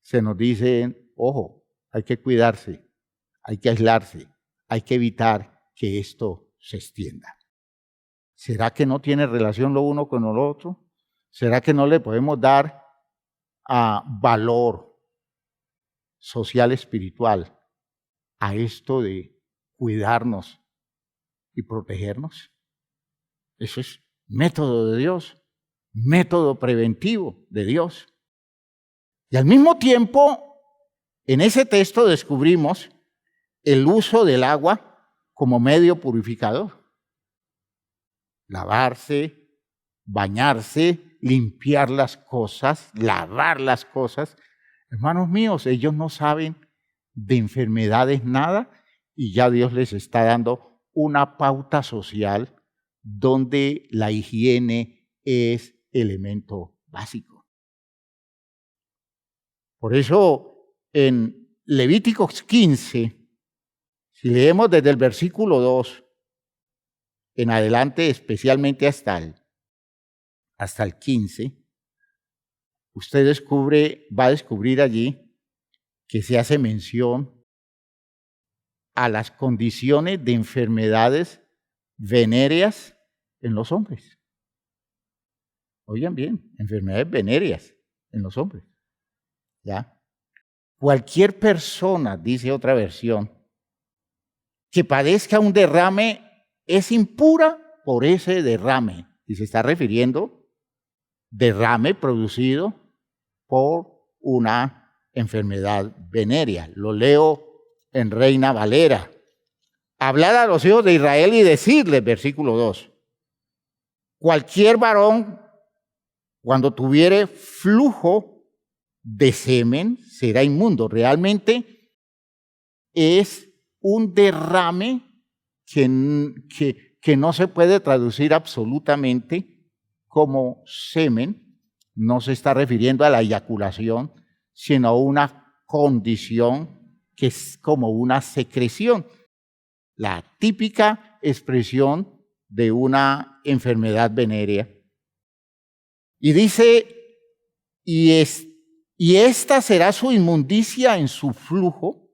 se nos dice, ojo, hay que cuidarse, hay que aislarse, hay que evitar que esto se extienda. ¿Será que no tiene relación lo uno con lo otro? ¿Será que no le podemos dar valor social espiritual a esto de cuidarnos y protegernos? Eso es método de Dios, método preventivo de Dios. Y al mismo tiempo, en ese texto descubrimos el uso del agua como medio purificador. Lavarse, bañarse, limpiar las cosas, lavar las cosas. Hermanos míos, ellos no saben de enfermedades nada y ya Dios les está dando una pauta social donde la higiene es elemento básico. Por eso, en Levíticos 15, si leemos desde el versículo 2 en adelante, especialmente hasta el 15, usted va a descubrir allí que se hace mención a las condiciones de enfermedades venéreas en los hombres. Oigan bien, enfermedades venéreas en los hombres. ¿Ya? Cualquier persona, dice otra versión, que padezca un derrame es impura por ese derrame. Y se está refiriendo derrame producido por una enfermedad venérea. Lo leo en Reina Valera. Hablad a los hijos de Israel y decidles, versículo 2. Cualquier varón, cuando tuviere flujo de semen, será inmundo. Realmente es un derrame que no se puede traducir absolutamente como semen. No se está refiriendo a la eyaculación, sino a una condición que es como una secreción. La típica expresión de una enfermedad venérea. Y dice, y esta será su inmundicia en su flujo,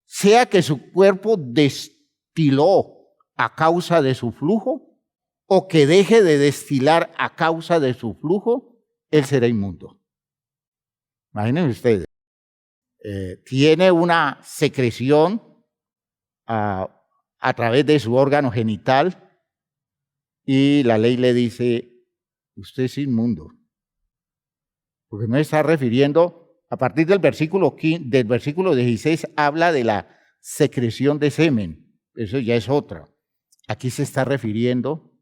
sea que su cuerpo destiló a causa de su flujo, o que deje de destilar a causa de su flujo, él será inmundo. Imagínense ustedes, tiene una secreción a través de su órgano genital y la ley le dice, usted es inmundo. Porque no está refiriendo, a partir del versículo 16, habla de la secreción de semen. Eso ya es otra. Aquí se está refiriendo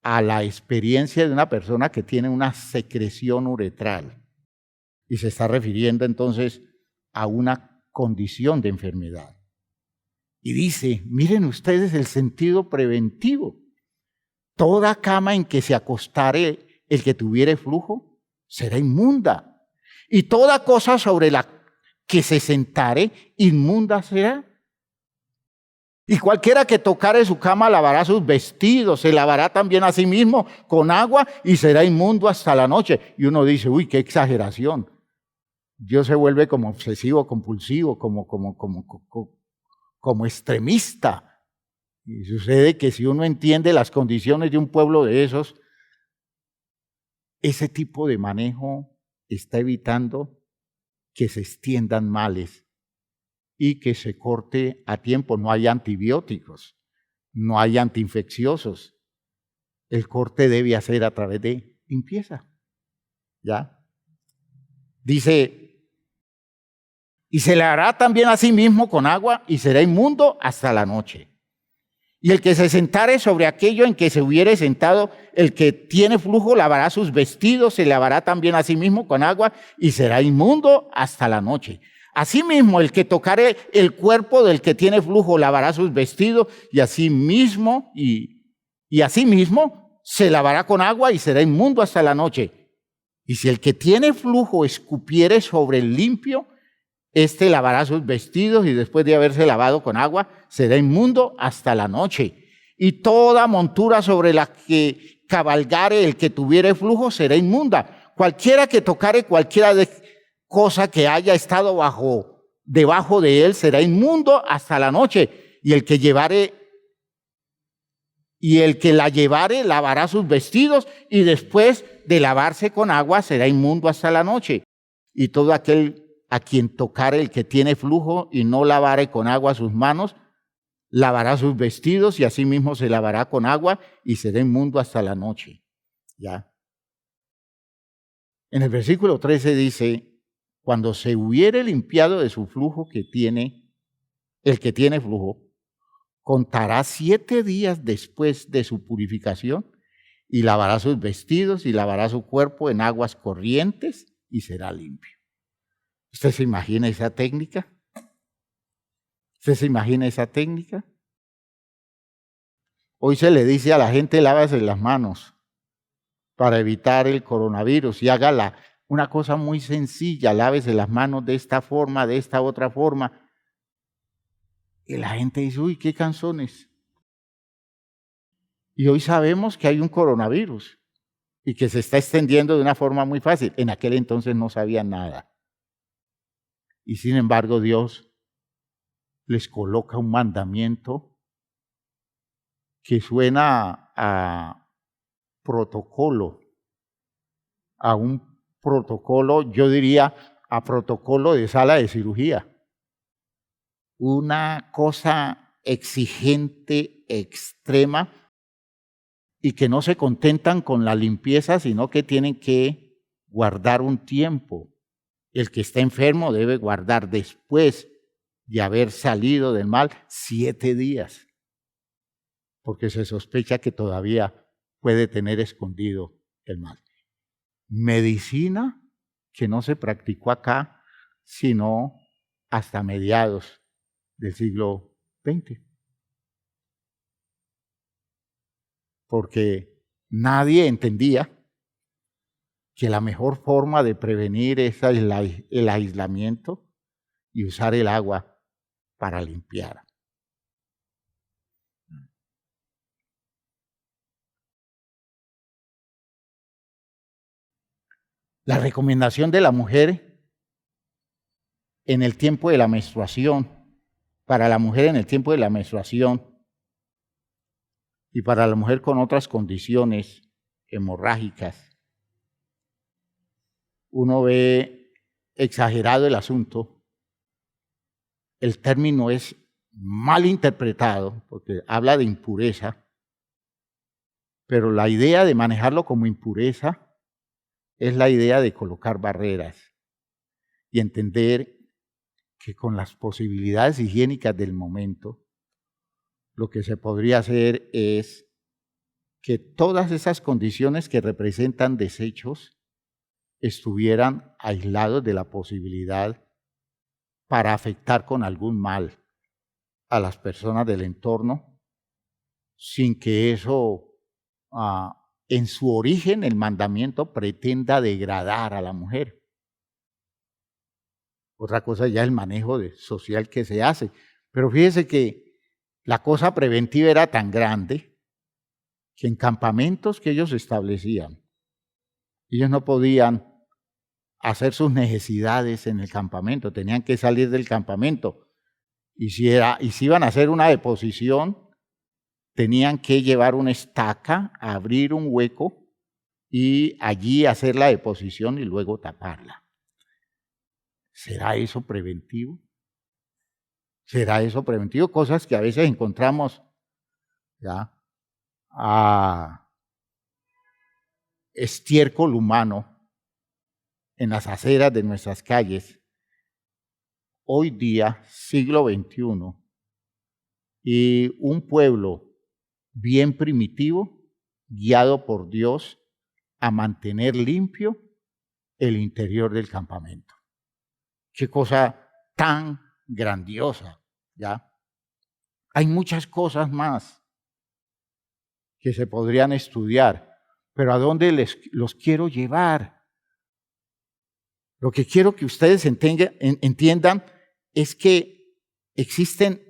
a la experiencia de una persona que tiene una secreción uretral. Y se está refiriendo entonces a una condición de enfermedad. Y dice, miren ustedes el sentido preventivo. Toda cama en que se acostare el que tuviere flujo será inmunda. Y toda cosa sobre la que se sentare, inmunda será. Y cualquiera que tocare su cama lavará sus vestidos, se lavará también a sí mismo con agua y será inmundo hasta la noche. Y uno dice, uy, qué exageración. Dios se vuelve como obsesivo, compulsivo, como extremista. Y sucede que si uno entiende las condiciones de un pueblo de esos, ese tipo de manejo está evitando que se extiendan males y que se corte a tiempo. No hay antibióticos, no hay antiinfecciosos. El corte debe hacer a través de limpieza. ¿Ya? Dice, y se le hará también a sí mismo con agua y será inmundo hasta la noche. Y el que se sentare sobre aquello en que se hubiere sentado, el que tiene flujo lavará sus vestidos, se lavará también a sí mismo con agua y será inmundo hasta la noche. Asimismo, el que tocare el cuerpo del que tiene flujo lavará sus vestidos y asimismo se lavará con agua y será inmundo hasta la noche. Y si el que tiene flujo escupiere sobre el limpio, éste lavará sus vestidos y después de haberse lavado con agua, será inmundo hasta la noche. Y toda montura sobre la que cabalgare el que tuviere flujo será inmunda. Cualquiera que tocare cualquiera cosa que haya estado debajo de él será inmundo hasta la noche. Y el que la llevare lavará sus vestidos y después de lavarse con agua será inmundo hasta la noche. Y todo aquel a quien tocare el que tiene flujo y no lavare con agua sus manos, lavará sus vestidos y asimismo se lavará con agua y será inmundo hasta la noche. ¿Ya? En el versículo 13 dice, cuando se hubiere limpiado de su flujo el que tiene flujo, contará 7 días después de su purificación y lavará sus vestidos y lavará su cuerpo en aguas corrientes y será limpio. ¿Usted se imagina esa técnica? ¿Usted se imagina esa técnica? Hoy se le dice a la gente, lávese las manos para evitar el coronavirus y haga una cosa muy sencilla, lávese las manos de esta forma, de esta otra forma. Y la gente dice, uy, qué canzones. Y hoy sabemos que hay un coronavirus y que se está extendiendo de una forma muy fácil. En aquel entonces no sabían nada. Y sin embargo Dios les coloca un mandamiento que suena a protocolo, a un protocolo, yo diría a protocolo de sala de cirugía. Una cosa exigente, extrema, y que no se contentan con la limpieza, sino que tienen que guardar un tiempo el que está enfermo debe guardar después de haber salido del mal 7 días, porque se sospecha que todavía puede tener escondido el mal. Medicina que no se practicó acá, sino hasta mediados del siglo XX. Porque nadie entendía que la mejor forma de prevenir es el aislamiento y usar el agua para limpiar. La recomendación de la mujer en el tiempo de la menstruación, para la mujer en el tiempo de la menstruación y para la mujer con otras condiciones hemorrágicas, uno ve exagerado el asunto. El término es mal interpretado porque habla de impureza, pero la idea de manejarlo como impureza es la idea de colocar barreras y entender que con las posibilidades higiénicas del momento, lo que se podría hacer es que todas esas condiciones que representan desechos estuvieran aislados de la posibilidad para afectar con algún mal a las personas del entorno, sin que eso, en su origen, el mandamiento pretenda degradar a la mujer. Otra cosa ya es el manejo social que se hace. Pero fíjese que la cosa preventiva era tan grande que en campamentos que ellos establecían, ellos no podían hacer sus necesidades en el campamento, tenían que salir del campamento. Y si iban a hacer una deposición, tenían que llevar una estaca, abrir un hueco y allí hacer la deposición y luego taparla. ¿Será eso preventivo? ¿Será eso preventivo? Cosas que a veces encontramos ya estiércol humano en las aceras de nuestras calles. Hoy día, siglo XXI, y un pueblo bien primitivo, guiado por Dios a mantener limpio el interior del campamento. Qué cosa tan grandiosa, ¿ya? Hay muchas cosas más que se podrían estudiar, pero ¿a dónde los quiero llevar? Lo que quiero que ustedes entiendan es que existen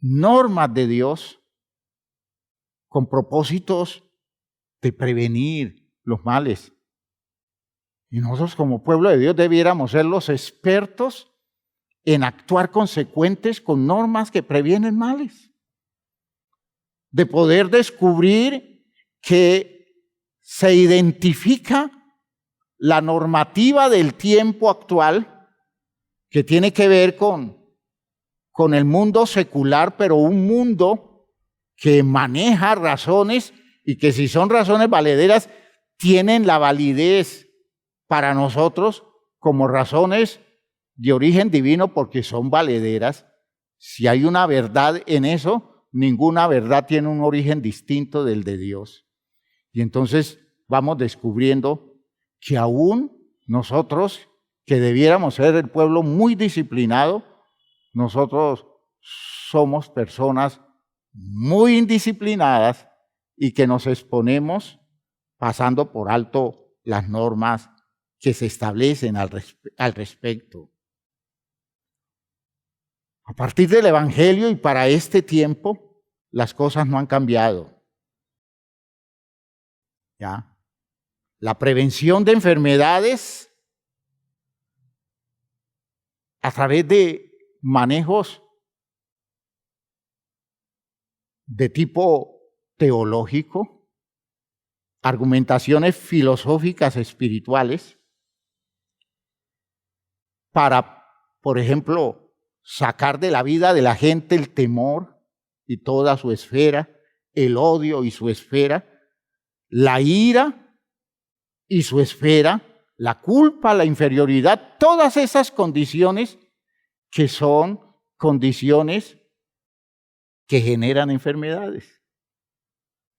normas de Dios con propósitos de prevenir los males. Y nosotros como pueblo de Dios debiéramos ser los expertos en actuar consecuentes con normas que previenen males. De poder descubrir que se identifica la normativa del tiempo actual que tiene que ver con el mundo secular, pero un mundo que maneja razones y que si son razones valederas, tienen la validez para nosotros como razones de origen divino porque son valederas. Si hay una verdad en eso, ninguna verdad tiene un origen distinto del de Dios. Y entonces vamos descubriendo que aún nosotros, que debiéramos ser el pueblo muy disciplinado, nosotros somos personas muy indisciplinadas y que nos exponemos pasando por alto las normas que se establecen al respecto. A partir del Evangelio y para este tiempo, las cosas no han cambiado. ¿Ya? La prevención de enfermedades a través de manejos de tipo teológico, argumentaciones filosóficas espirituales, para, por ejemplo, sacar de la vida de la gente el temor y toda su esfera, el odio y su esfera, la ira y su esfera, la culpa, la inferioridad, todas esas condiciones que son condiciones que generan enfermedades.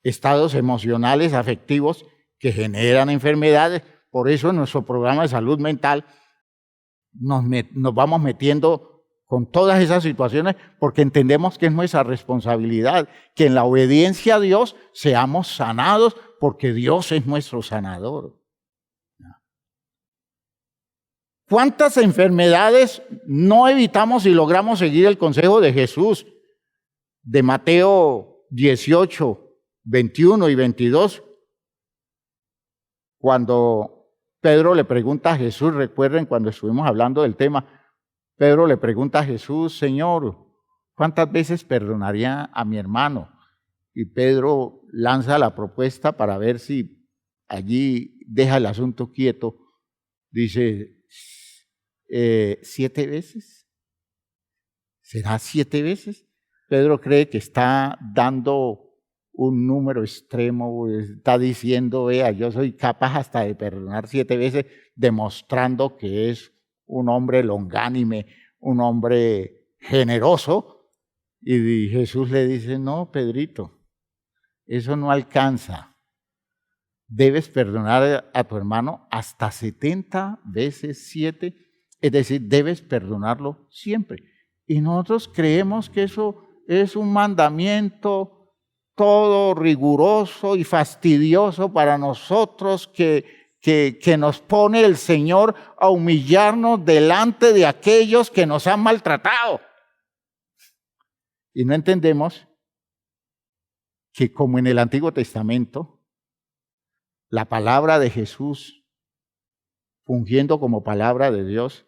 Estados emocionales, afectivos que generan enfermedades. Por eso en nuestro programa de salud mental nos vamos metiendo con todas esas situaciones porque entendemos que es nuestra responsabilidad, que en la obediencia a Dios seamos sanados porque Dios es nuestro sanador. ¿Cuántas enfermedades no evitamos si logramos seguir el consejo de Jesús de Mateo 18, 21 y 22? Cuando Pedro le pregunta a Jesús, recuerden cuando estuvimos hablando del tema, Pedro le pregunta a Jesús, Señor, ¿cuántas veces perdonaría a mi hermano? Y Pedro lanza la propuesta para ver si allí deja el asunto quieto. Dice, 7 veces. ¿Será 7 veces? Pedro cree que está dando un número extremo, está diciendo, vea, yo soy capaz hasta de perdonar 7 veces, demostrando que es un hombre longánime, un hombre generoso. Y Jesús le dice, no, Pedrito, eso no alcanza. Debes perdonar a tu hermano hasta 70 veces 7, es decir, debes perdonarlo siempre. Y nosotros creemos que eso es un mandamiento todo riguroso y fastidioso para nosotros que nos pone el Señor a humillarnos delante de aquellos que nos han maltratado. Y no entendemos que como en el Antiguo Testamento, la palabra de Jesús, fungiendo como palabra de Dios,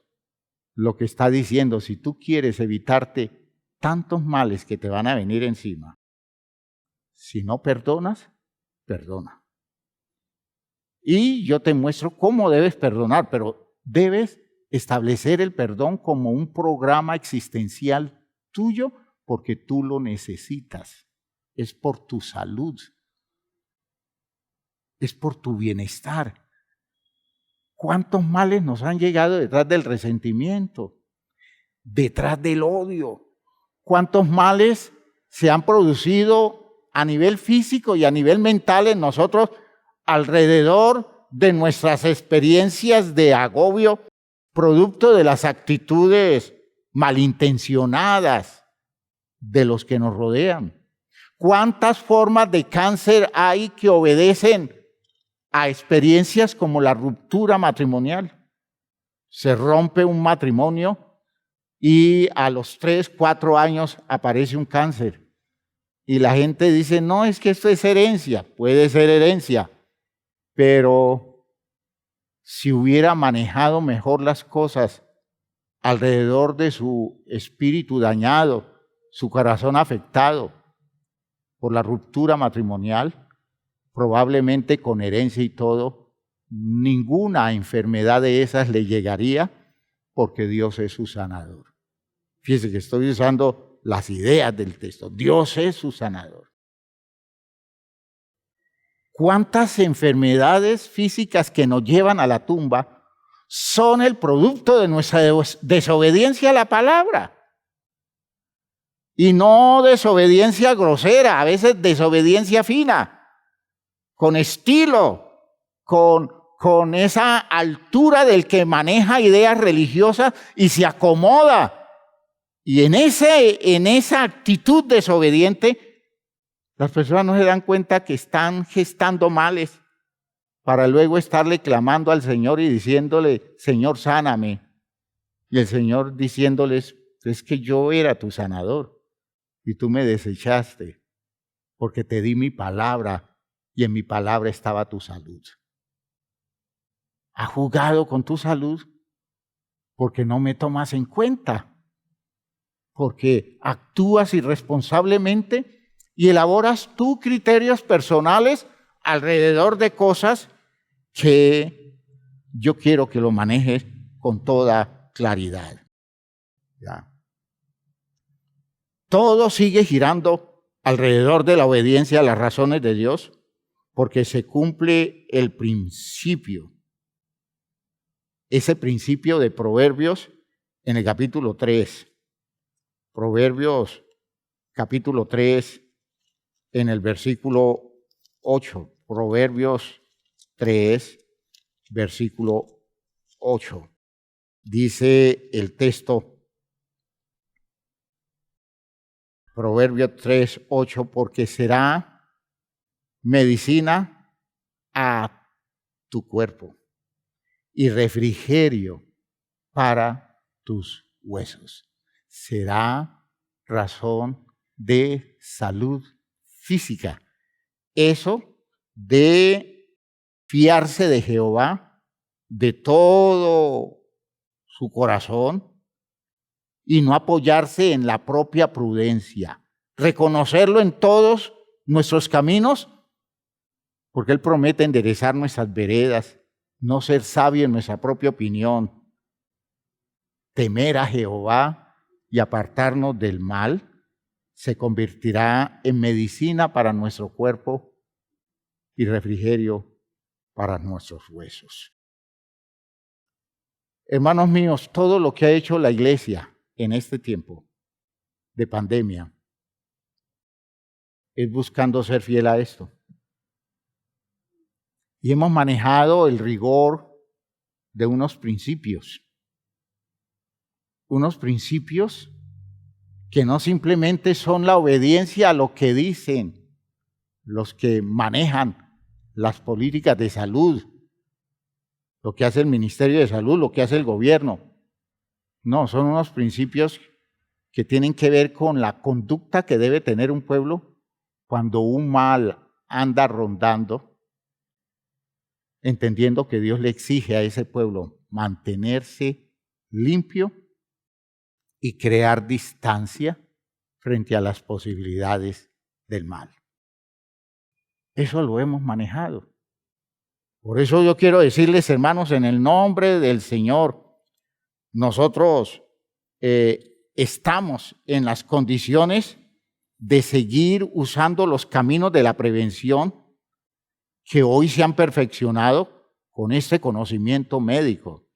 lo que está diciendo, si tú quieres evitarte tantos males que te van a venir encima, si no perdonas, perdona. Y yo te muestro cómo debes perdonar, pero debes establecer el perdón como un programa existencial tuyo porque tú lo necesitas. Es por tu salud. Es por tu bienestar. ¿Cuántos males nos han llegado detrás del resentimiento? Detrás del odio. ¿Cuántos males se han producido a nivel físico y a nivel mental en nosotros alrededor de nuestras experiencias de agobio, producto de las actitudes malintencionadas de los que nos rodean? ¿Cuántas formas de cáncer hay que obedecen a experiencias como la ruptura matrimonial? Se rompe un matrimonio y a los 3, 4 años aparece un cáncer. Y la gente dice, no, es que esto es herencia. Puede ser herencia, pero si hubiera manejado mejor las cosas alrededor de su espíritu dañado, su corazón afectado por la ruptura matrimonial, probablemente con herencia y todo, ninguna enfermedad de esas le llegaría porque Dios es su sanador. Fíjense que estoy usando las ideas del texto. Dios es su sanador. ¿Cuántas enfermedades físicas que nos llevan a la tumba son el producto de nuestra desobediencia a la palabra? Y no desobediencia grosera, a veces desobediencia fina, con estilo, con esa altura del que maneja ideas religiosas y se acomoda. Y en esa actitud desobediente, las personas no se dan cuenta que están gestando males para luego estarle clamando al Señor y diciéndole, Señor, sáname. Y el Señor diciéndoles, es que yo era tu sanador y tú me desechaste porque te di mi palabra y en mi palabra estaba tu salud. ¿Has jugado con tu salud? Porque no me tomas en cuenta. Porque actúas irresponsablemente y elaboras tú criterios personales alrededor de cosas que yo quiero que lo manejes con toda claridad. ¿Ya? Todo sigue girando alrededor de la obediencia a las razones de Dios porque se cumple el principio ese principio de Proverbios en el capítulo 3. Proverbios capítulo 3 en el versículo 8. Proverbios 3, versículo 8. Dice el texto, Proverbios 3, 8, porque será medicina a tu cuerpo y refrigerio para tus huesos. Será razón de salud física. Eso de fiarse de Jehová de todo su corazón y no apoyarse en la propia prudencia. Reconocerlo en todos nuestros caminos, porque Él promete enderezar nuestras veredas, no ser sabio en nuestra propia opinión, temer a Jehová y apartarnos del mal, se convertirá en medicina para nuestro cuerpo y refrigerio para nuestros huesos. Hermanos míos, todo lo que ha hecho la iglesia en este tiempo de pandemia es buscando ser fiel a esto. Y hemos manejado el rigor de unos principios que no simplemente son la obediencia a lo que dicen los que manejan las políticas de salud, lo que hace el Ministerio de Salud, lo que hace el gobierno. No, son unos principios que tienen que ver con la conducta que debe tener un pueblo cuando un mal anda rondando, entendiendo que Dios le exige a ese pueblo mantenerse limpio y crear distancia frente a las posibilidades del mal. Eso lo hemos manejado. Por eso yo quiero decirles, hermanos, en el nombre del Señor, nosotros estamos en las condiciones de seguir usando los caminos de la prevención que hoy se han perfeccionado con este conocimiento médico.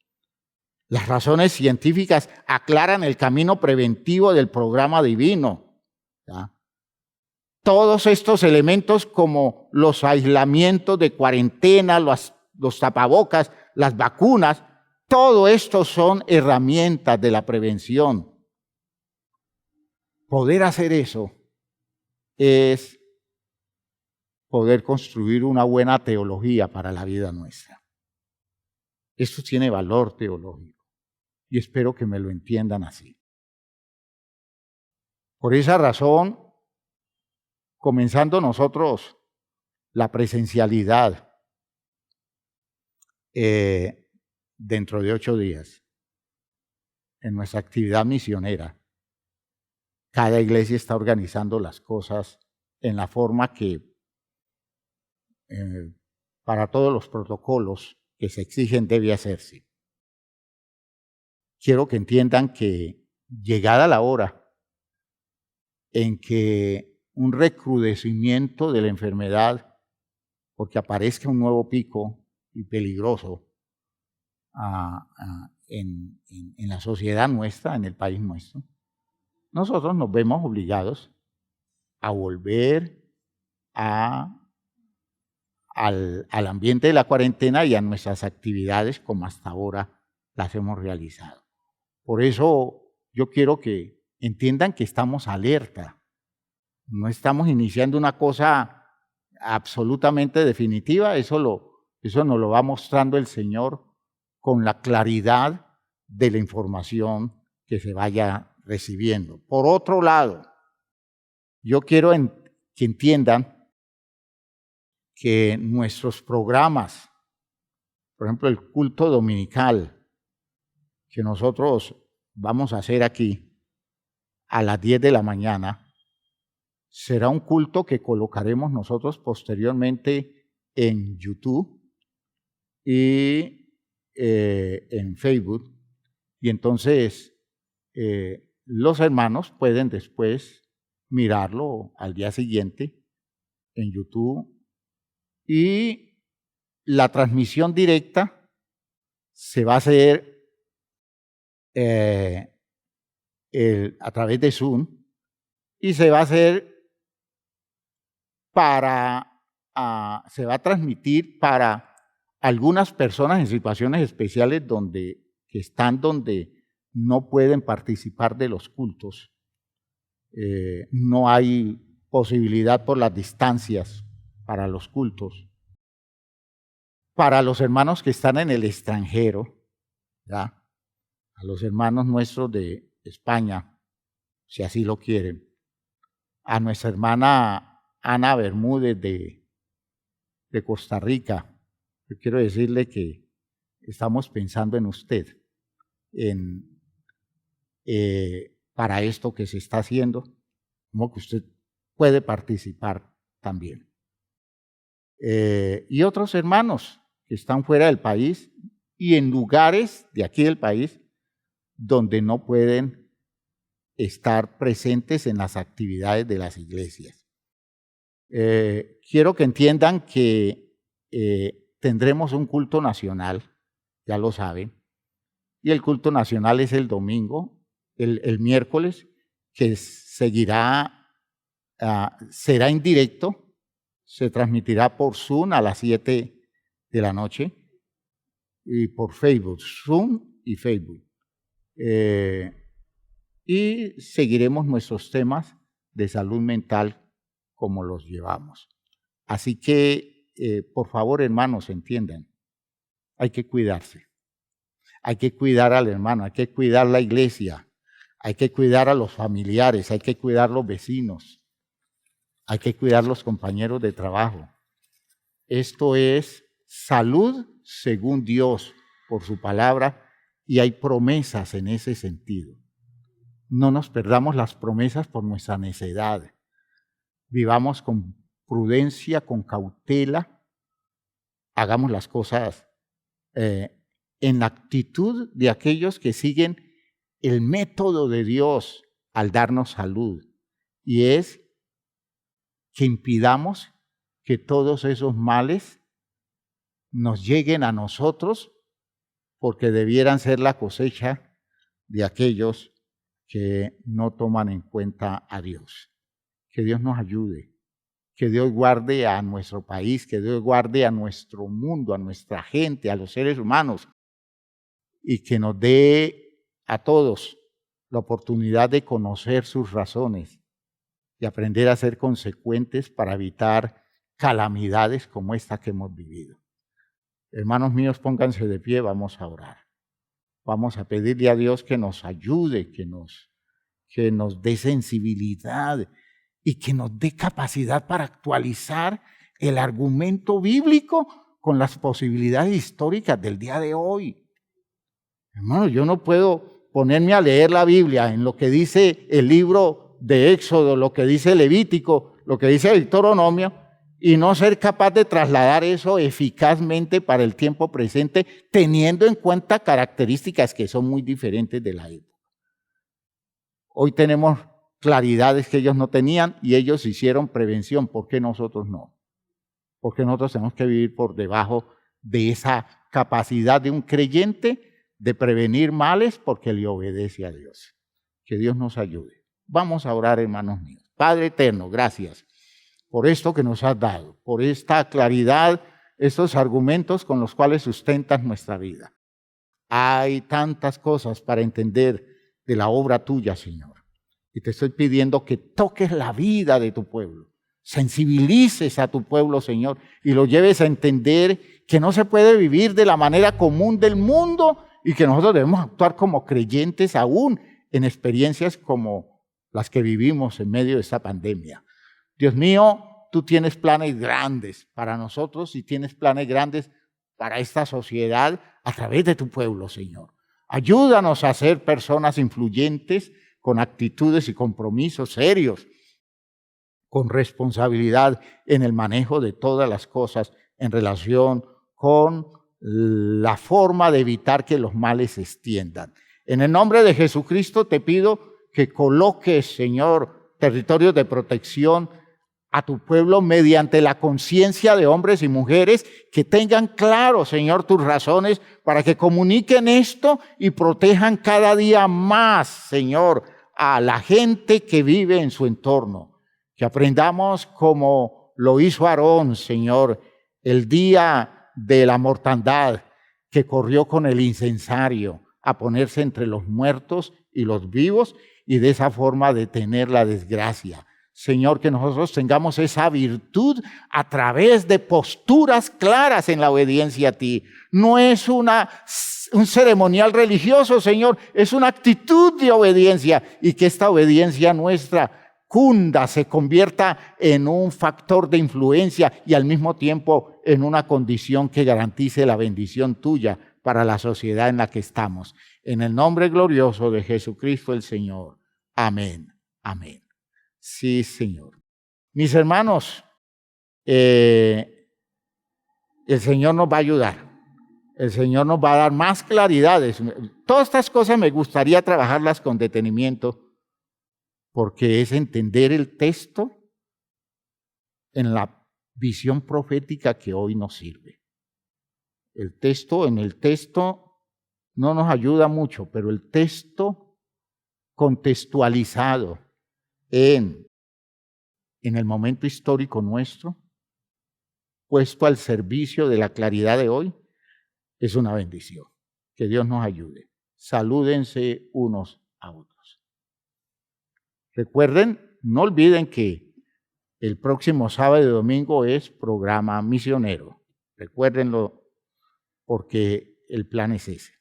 Las razones científicas aclaran el camino preventivo del programa divino. ¿Ya? Todos estos elementos como los aislamientos de cuarentena, los tapabocas, las vacunas, todo esto son herramientas de la prevención. Poder hacer eso es poder construir una buena teología para la vida nuestra. Esto tiene valor teológico y espero que me lo entiendan así. Por esa razón, comenzando nosotros la presencialidad dentro de 8 días en nuestra actividad misionera, cada iglesia está organizando las cosas en la forma que para todos los protocolos que se exigen debe hacerse. Quiero que entiendan que llegada la hora en que un recrudecimiento de la enfermedad, porque aparezca un nuevo pico y peligroso en la sociedad nuestra, en el país nuestro, nosotros nos vemos obligados a volver al ambiente de la cuarentena y a nuestras actividades como hasta ahora las hemos realizado. Por eso yo quiero que entiendan que estamos alerta. No estamos iniciando una cosa absolutamente definitiva, eso nos lo va mostrando el Señor con la claridad de la información que se vaya recibiendo. Por otro lado, yo quiero que entiendan que nuestros programas, por ejemplo, el culto dominical que nosotros vamos a hacer aquí a las 10 de la mañana, será un culto que colocaremos nosotros posteriormente en YouTube y en Facebook. Y entonces los hermanos pueden después mirarlo al día siguiente en YouTube. Y la transmisión directa se va a hacer a través de Zoom y se va a hacer se va a transmitir para algunas personas en situaciones especiales donde no pueden participar de los cultos. No hay posibilidad por las distancias para los cultos. Para los hermanos que están en el extranjero, ¿ya? A los hermanos nuestros de España, si así lo quieren, a nuestra hermana Ana Bermúdez de Costa Rica, yo quiero decirle que estamos pensando en usted, para esto que se está haciendo, como que usted puede participar también. Y otros hermanos que están fuera del país y en lugares de aquí del país donde no pueden estar presentes en las actividades de las iglesias. Quiero que entiendan que tendremos un culto nacional, ya lo saben, y el culto nacional es el domingo, el miércoles, que será en directo, se transmitirá por Zoom a las 7 de la noche y por Facebook, Zoom y Facebook. Y seguiremos nuestros temas de salud mental como los llevamos. Así que, por favor, hermanos, entiendan, hay que cuidarse. Hay que cuidar al hermano, hay que cuidar la iglesia, hay que cuidar a los familiares, hay que cuidar los vecinos, hay que cuidar los compañeros de trabajo. Esto es salud según Dios por su palabra y hay promesas en ese sentido. No nos perdamos las promesas por nuestra necedad. Vivamos con prudencia, con cautela, hagamos las cosas en la actitud de aquellos que siguen el método de Dios al darnos salud, y es que impidamos que todos esos males nos lleguen a nosotros, porque debieran ser la cosecha de aquellos que no toman en cuenta a Dios. Que Dios nos ayude, que Dios guarde a nuestro país, que Dios guarde a nuestro mundo, a nuestra gente, a los seres humanos, y que nos dé a todos la oportunidad de conocer sus razones y aprender a ser consecuentes para evitar calamidades como esta que hemos vivido. Hermanos míos, pónganse de pie, vamos a orar. Vamos a pedirle a Dios que nos ayude, que nos dé sensibilidad y que nos dé capacidad para actualizar el argumento bíblico con las posibilidades históricas del día de hoy. Hermano, yo no puedo ponerme a leer la Biblia en lo que dice el libro de Éxodo, lo que dice Levítico, lo que dice Deuteronomio, y no ser capaz de trasladar eso eficazmente para el tiempo presente, teniendo en cuenta características que son muy diferentes de la época. Hoy tenemos claridades que ellos no tenían y ellos hicieron prevención. ¿Por qué nosotros no? Porque nosotros tenemos que vivir por debajo de esa capacidad de un creyente de prevenir males porque le obedece a Dios. Que Dios nos ayude. Vamos a orar, hermanos míos. Padre eterno, gracias por esto que nos has dado, por esta claridad, estos argumentos con los cuales sustentas nuestra vida. Hay tantas cosas para entender de la obra tuya, Señor. Y te estoy pidiendo que toques la vida de tu pueblo, sensibilices a tu pueblo, Señor, y lo lleves a entender que no se puede vivir de la manera común del mundo y que nosotros debemos actuar como creyentes aún en experiencias como las que vivimos en medio de esta pandemia. Dios mío, tú tienes planes grandes para nosotros y tienes planes grandes para esta sociedad a través de tu pueblo, Señor. Ayúdanos a ser personas influyentes con actitudes y compromisos serios, con responsabilidad en el manejo de todas las cosas en relación con la forma de evitar que los males se extiendan. En el nombre de Jesucristo te pido que coloques, Señor, territorios de protección a tu pueblo mediante la conciencia de hombres y mujeres que tengan claro, Señor, tus razones para que comuniquen esto y protejan cada día más, Señor, a la gente que vive en su entorno. Que aprendamos como lo hizo Aarón, Señor, el día de la mortandad, que corrió con el incensario a ponerse entre los muertos y los vivos y de esa forma detener la desgracia. Señor, que nosotros tengamos esa virtud a través de posturas claras en la obediencia a ti. No es un ceremonial religioso, Señor, es una actitud de obediencia y que esta obediencia nuestra cunda, se convierta en un factor de influencia y al mismo tiempo en una condición que garantice la bendición tuya para la sociedad en la que estamos. En el nombre glorioso de Jesucristo el Señor. Amén. Amén. Sí, Señor. Mis hermanos, el Señor nos va a ayudar. El Señor nos va a dar más claridades. Todas estas cosas me gustaría trabajarlas con detenimiento, porque es entender el texto en la visión profética que hoy nos sirve. En el texto no nos ayuda mucho, pero el texto contextualizado en el momento histórico nuestro, puesto al servicio de la claridad de hoy, es una bendición. Que Dios nos ayude. Salúdense unos a otros. Recuerden, no olviden que el próximo sábado y domingo es programa misionero. Recuérdenlo porque el plan es ese.